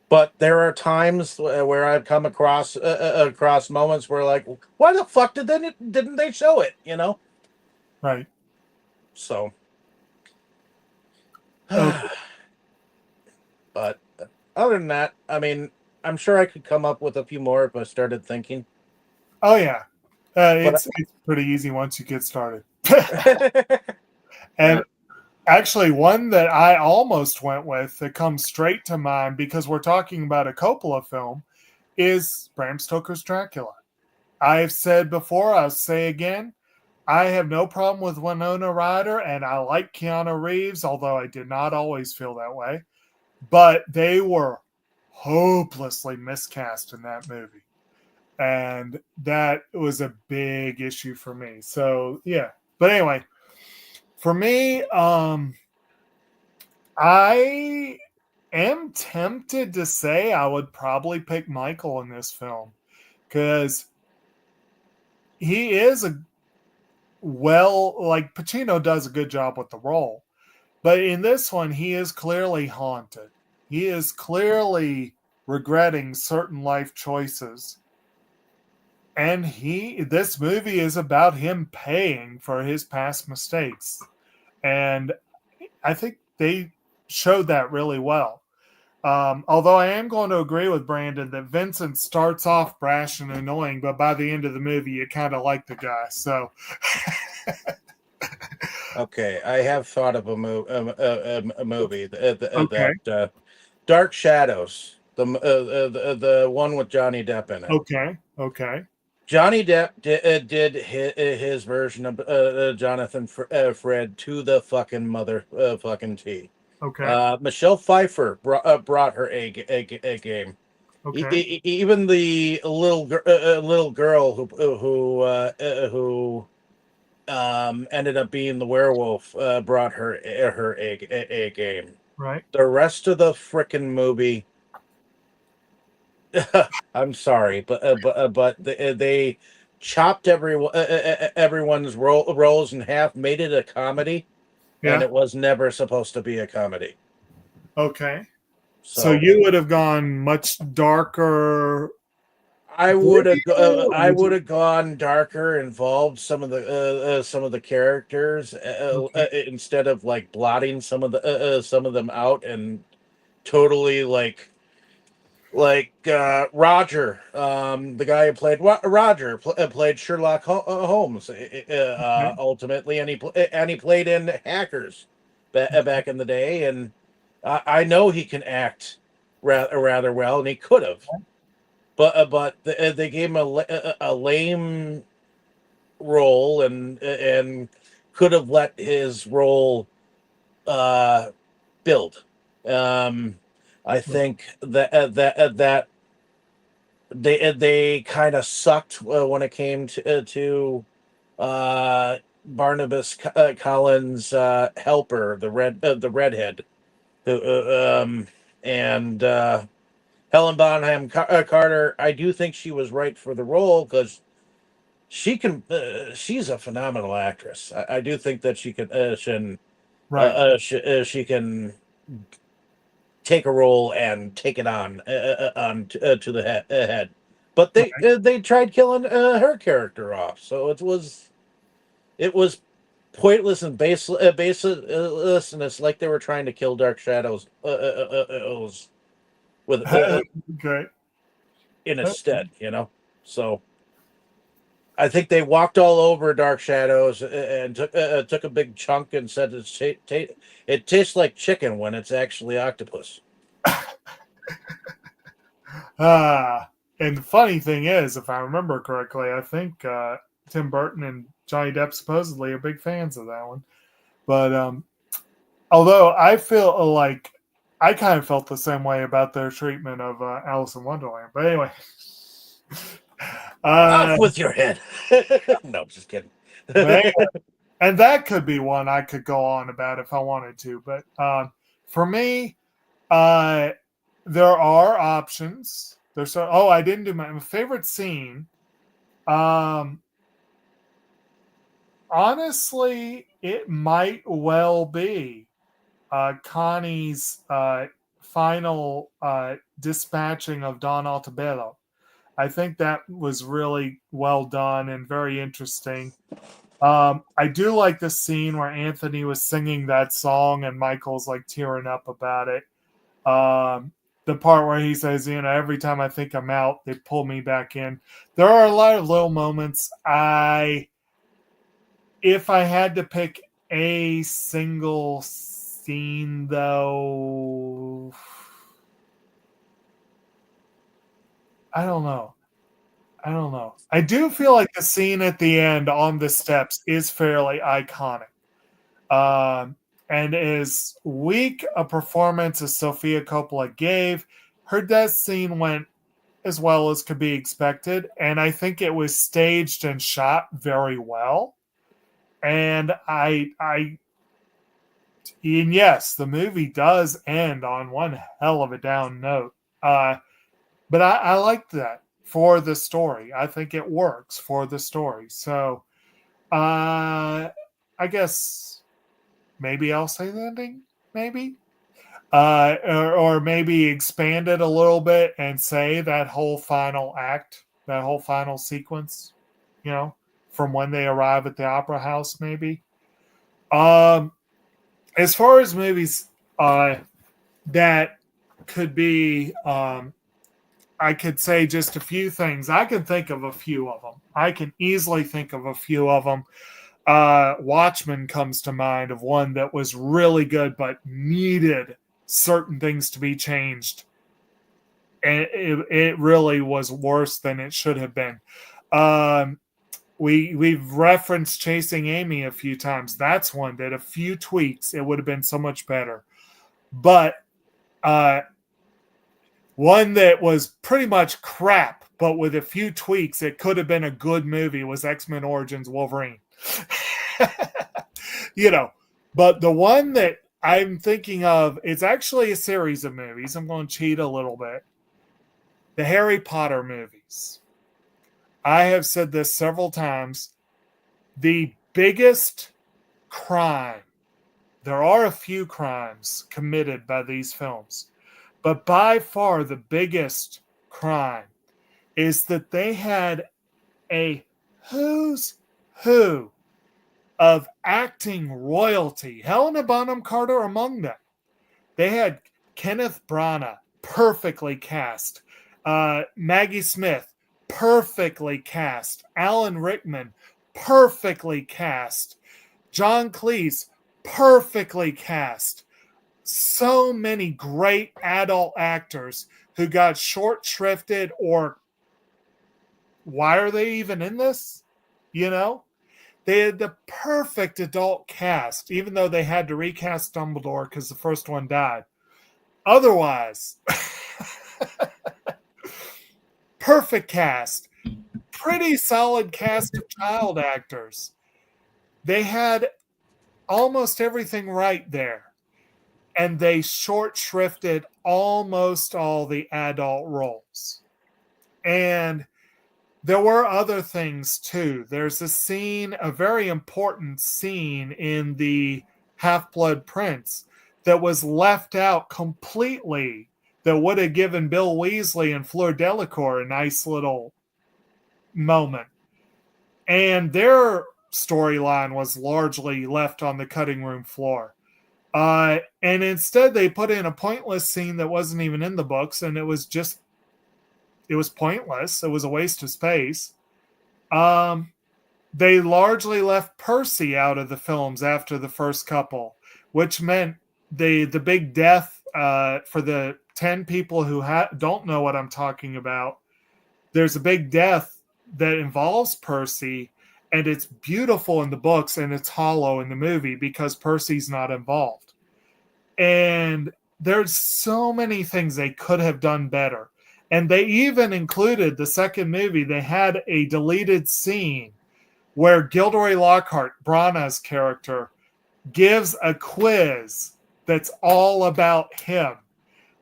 but there are times where I've come across moments where like, why the fuck didn't they show it? You know. Right. So. But other than that, I mean, I'm sure I could come up with a few more if I started thinking. Oh yeah, it's pretty easy once you get started. And actually, one that I almost went with that comes straight to mind because we're talking about a Coppola film is Bram Stoker's Dracula. I've said before, I'll say again, I have no problem with Winona Ryder, and I like Keanu Reeves, although I did not always feel that way. But they were hopelessly miscast in that movie. And that was a big issue for me. So yeah. But anyway, for me, I am tempted to say I would probably pick Michael in this film because he is like Pacino does a good job with the role. But in this one, he is clearly haunted. He is clearly regretting certain life choices. And this movie is about him paying for his past mistakes. And I think they showed that really well. Although I am going to agree with Brandon that Vincent starts off brash and annoying, but by the end of the movie, you kind of like the guy. So, Okay, I have thought of a movie okay, that Dark Shadows, the one with Johnny Depp in it. okay, Johnny Depp did his version of Jonathan Fred to the fucking fucking T. okay, Michelle Pfeiffer brought her a game. okay. Even the little girl who ended up being the werewolf brought her a game. Right. The rest of the frickin' movie, I'm sorry, but they chopped everyone's roles in half, made it a comedy, and Yeah. it was never supposed to be a comedy. Okay. So So you would have gone much darker. I would have gone darker, involved some of the characters Okay. instead of like blotting some of them out and totally like Roger, the guy who played Roger played Sherlock Holmes Okay. ultimately, and he played in Hackers back in the day, and I know he can act rather well, and he could have, but they gave him a lame role, and could have let his role build. I think that they kind of sucked when it came to Barnabas Collins' helper, the redhead, who, and Helen Bonham Carter. I do think she was right for the role because she's a phenomenal actress. I do think that Right. she can take a role and take it to the head. But Right. they tried killing her character off, so it was pointless and baseless, and it's like they were trying to kill Dark Shadows with Okay. in its stead, So I think they walked all over Dark Shadows and took a big chunk and said it tastes like chicken when it's actually octopus. And the funny thing is, if I remember correctly, I think Tim Burton and Johnny Depp supposedly are big fans of that one. But although I feel like I kind of felt the same way about their treatment of Alice in Wonderland. But anyway, Off with your head. No, just kidding. but anyway, and that could be one I could go on about if I wanted to. But for me, there are options. I didn't do my favorite scene. Honestly, it might well be Connie's final dispatching of Don Altabello. I think that was really well done and very interesting. I do like the scene where Anthony was singing that song and Michael's like tearing up about it. The part where he says, every time I think I'm out, they pull me back in. There are a lot of little moments. If I had to pick a single scene, though, I don't know. I do feel like the scene at the end on the steps is fairly iconic. And as weak a performance as Sofia Coppola gave, her death scene went as well as could be expected, and I think it was staged and shot very well. And and yes, the movie does end on one hell of a down note. But I like that for the story. I think it works for the story. So I guess maybe I'll say the ending, maybe. Or maybe expand it a little bit and say that whole final act, that whole final sequence, from when they arrive at the opera house, maybe. As far as movies that could be, I could say just a few things. I can think of a few of them. I can easily think of a few of them. Watchmen comes to mind of one that was really good but needed certain things to be changed, and it really was worse than it should have been. We've referenced Chasing Amy a few times. That's one that a few tweaks, it would have been so much better. But one that was pretty much crap, but with a few tweaks, it could have been a good movie, was X-Men Origins Wolverine. But the one that I'm thinking of, it's actually a series of movies. I'm going to cheat a little bit. The Harry Potter movies. I have said this several times. The biggest crime, there are a few crimes committed by these films, but by far the biggest crime is that they had a who's who of acting royalty, Helena Bonham Carter among them. They had Kenneth Branagh, perfectly cast. Maggie Smith, perfectly cast. Alan Rickman, perfectly cast. John Cleese, perfectly cast. So many great adult actors who got short shrifted, or why are they even in this? They had the perfect adult cast, even though they had to recast Dumbledore because the first one died. Otherwise, perfect cast. Pretty solid cast of child actors. They had almost everything right there. And they short shrifted almost all the adult roles. And there were other things too. There's a scene, a very important scene in the Half-Blood Prince that was left out completely, that would have given Bill Weasley and Fleur Delacour a nice little moment. And their storyline was largely left on the cutting room floor. And instead they put in a pointless scene that wasn't even in the books, and it was pointless. It was a waste of space. They largely left Percy out of the films after the first couple, which meant the big death, for the 10 people who don't know what I'm talking about. There's a big death that involves Percy, and it's beautiful in the books and it's hollow in the movie because Percy's not involved. And there's so many things they could have done better. And they even included, the second movie, they had a deleted scene where Gilderoy Lockhart, Branagh's character, gives a quiz that's all about him.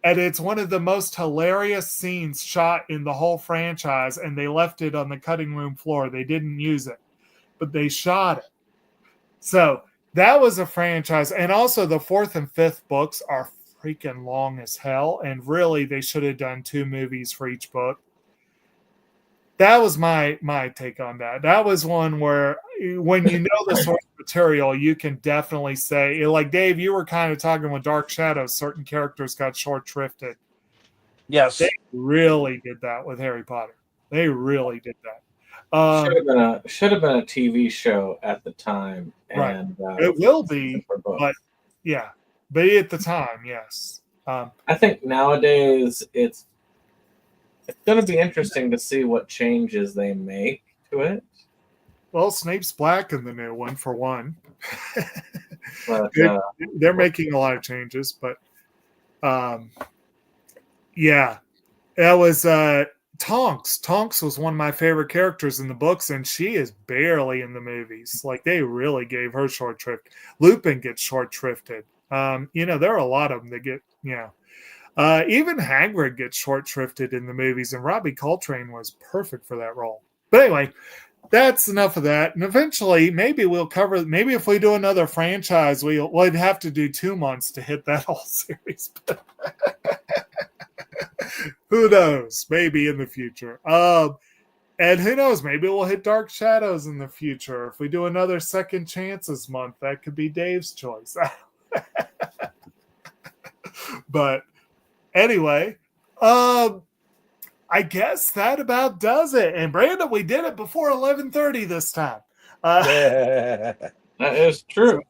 And it's one of the most hilarious scenes shot in the whole franchise, and they left it on the cutting room floor. They didn't use it, but they shot it. So that was a franchise. And also the fourth and fifth books are freaking long as hell, and really they should have done 2 movies for each book. That was my take on that. That was one where, when you know the source material, you can definitely say, like Dave, you were kind of talking with Dark Shadows, certain characters got short shrifted. Yes. They really did that with Harry Potter. They really did that. Should have been a TV show at the time, and it will be, but yeah. But at the time, yes. I think nowadays it's going to be interesting to see what changes they make to it. Well, Snape's black in the new one, for one. But they're making a lot of changes, but Yeah, that was Tonks. Tonks was one of my favorite characters in the books, and she is barely in the movies. Like, they really gave her short shrift. Lupin gets short shrifted. There are a lot of them that get, even Hagrid gets short shrifted in the movies, and Robbie Coltrane was perfect for that role. But anyway, that's enough of that. And eventually, maybe we'll cover. Maybe if we do another franchise, we'd have to do 2 months to hit that whole series. Who knows? Maybe in the future. And who knows? Maybe we'll hit Dark Shadows in the future. If we do another Second Chances month, that could be Dave's choice. But anyway, I guess that about does it. And Brandon, we did it before 11:30 this time. That is true.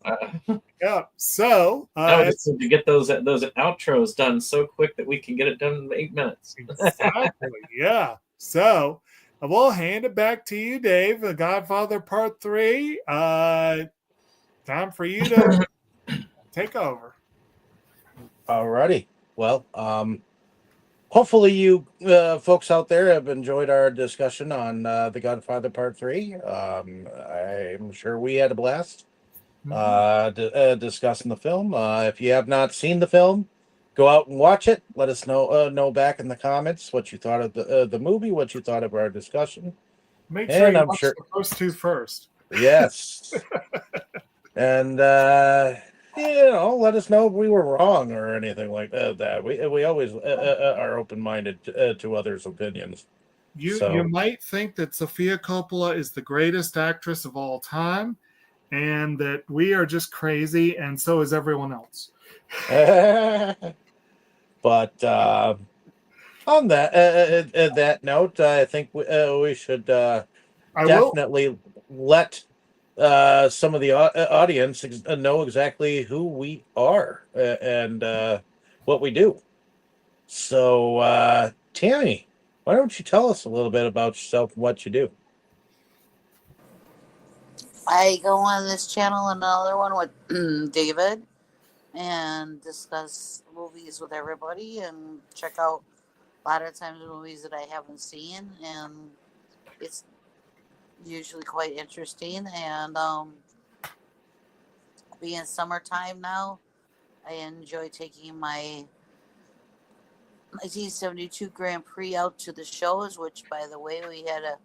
Yeah. So I just need to get those outros done so quick that we can get it done in 8 minutes. Exactly. Yeah. So we'll hand it back to you, Dave. The Godfather Part 3. Time for you to take over. Alrighty. Well, hopefully you folks out there have enjoyed our discussion on The Godfather Part 3. I'm sure we had a blast discussing the film. If you have not seen the film, go out and watch it. Let us know back in the comments what you thought of the movie, what you thought of our discussion. Make sure And you I'm watch sure- the first two first. Yes. And let us know if we were wrong or anything like that. We always are open-minded to others' opinions. You might think that Sofia Coppola is the greatest actress of all time, and that we are just crazy, and so is everyone else. But on that note, I think we should definitely let some of the audience know exactly who we are and what we do. So, Tammy, why don't you tell us a little bit about yourself and what you do? I go on this channel and another one with David and discuss movies with everybody and check out a lot of times movies that I haven't seen, and it's usually quite interesting. And being summertime now, I enjoy taking my 1972 Grand Prix out to the shows, which, by the way, we had a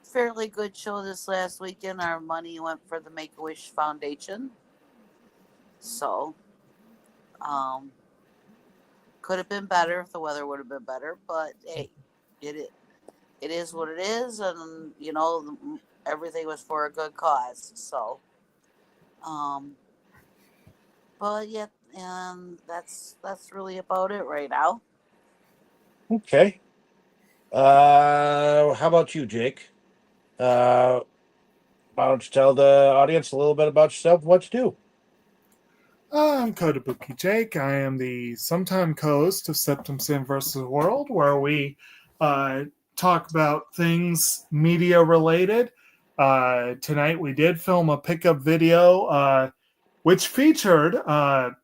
fairly good show this last weekend. Our money went for the Make-A-Wish Foundation. So, could have been better if the weather would have been better, but hey, it is what it is, and everything was for a good cause. So, but yeah, and that's really about it right now. Okay. How about you, Jake? Why don't you tell the audience a little bit about yourself and what you do? I'm Kotobukijake. I am the sometime co-host of SeptumSin versus the World, where we talk about things media related. Tonight we did film a pickup video, which featured Sofia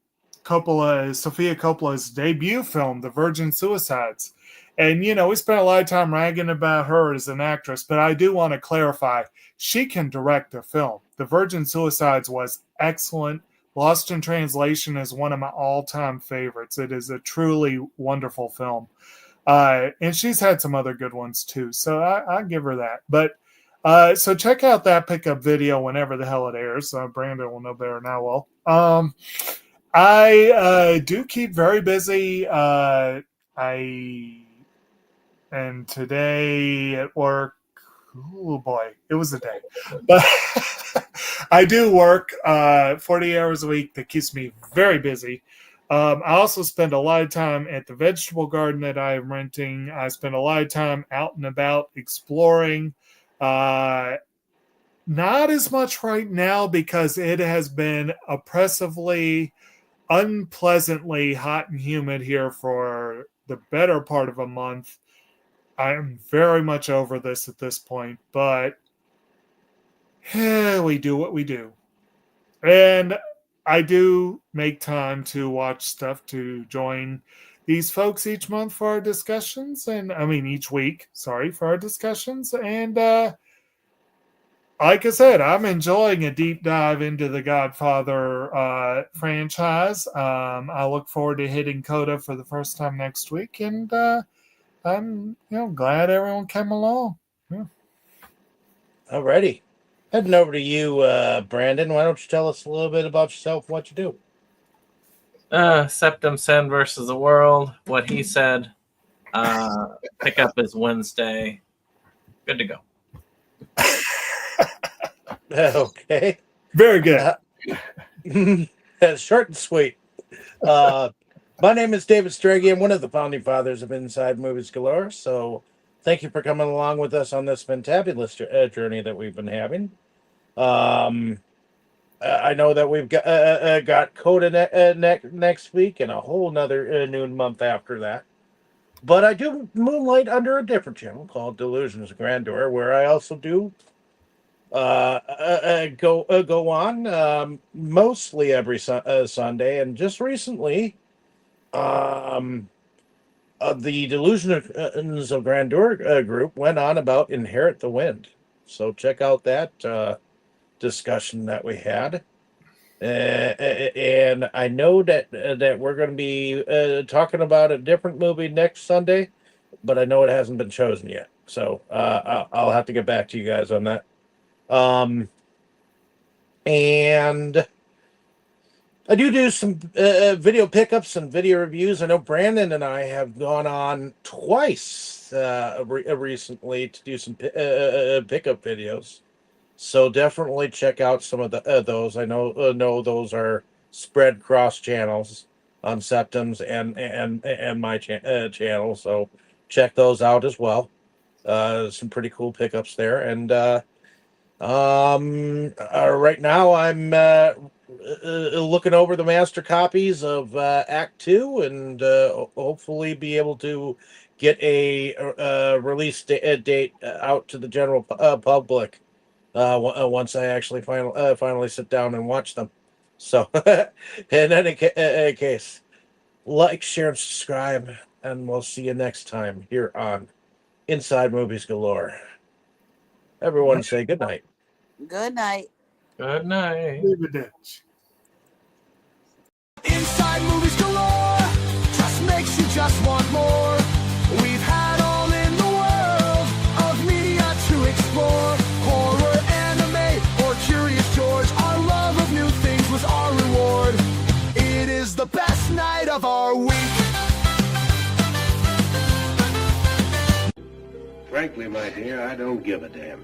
Coppola's debut film, The Virgin Suicides. And, we spent a lot of time ragging about her as an actress, but I do want to clarify, she can direct a film. The Virgin Suicides was excellent. Lost in Translation is one of my all-time favorites. It is a truly wonderful film. And she's had some other good ones too, so I give her that. But so check out that pickup video whenever the hell it airs. Brandon will know better now. Well, I do keep very busy. And today at work, oh boy, it was a day. But I do work 40 hours a week. That keeps me very busy. I also spend a lot of time at the vegetable garden that I am renting. I spend a lot of time out and about exploring. Not as much right now because it has been oppressively, unpleasantly hot and humid here for the better part of a month. I'm very much over this at this point, but we do what we do. And I do make time to watch stuff to join these folks each month for our discussions, and I mean each week, sorry, for our discussions. And like I said, I'm enjoying a deep dive into the Godfather franchise. I look forward to hitting Coda for the first time next week, and I'm glad everyone came along. Yeah. Alrighty. Heading over to you, Brandon. Why don't you tell us a little bit about yourself, what you do? SeptumSin versus the world. What he said. Pickup is Wednesday. Good to go. Very Okay. good. Short and sweet. My name is David Strege. I'm one of the founding fathers of Inside Movies Galore. So thank you for coming along with us on this fantabulous journey that we've been having. I know that we've got Coda next week and a whole nother noon month after that. But I do moonlight under a different channel called Delusions of Grandeur, where I also do go on mostly every Sunday, and just recently, the Delusions of Grandeur group went on about Inherit the Wind. So check out that discussion that we had. And I know that we're going to be talking about a different movie next Sunday, but I know it hasn't been chosen yet. So I'll have to get back to you guys on that. And I do some video pickups and video reviews. I know Brandon and I have gone on twice recently to do some pickup videos. So definitely check out some of those. I know those are spread cross channels on Septum's and my channel. So check those out as well. Some pretty cool pickups there. And right now I'm looking over the master copies of Act 2 and hopefully be able to get a release date out to the general public once I actually finally sit down and watch them. So in any case, like, share, and subscribe, and we'll see you next time here on Inside Movies Galore. Everyone say good night. Good night. Good night. Inside Movies Galore just makes you just want more. We've had all in the world of media to explore. Horror, anime, or Curious George. Our love of new things was our reward. It is the best night of our week. Frankly, my dear, I don't give a damn.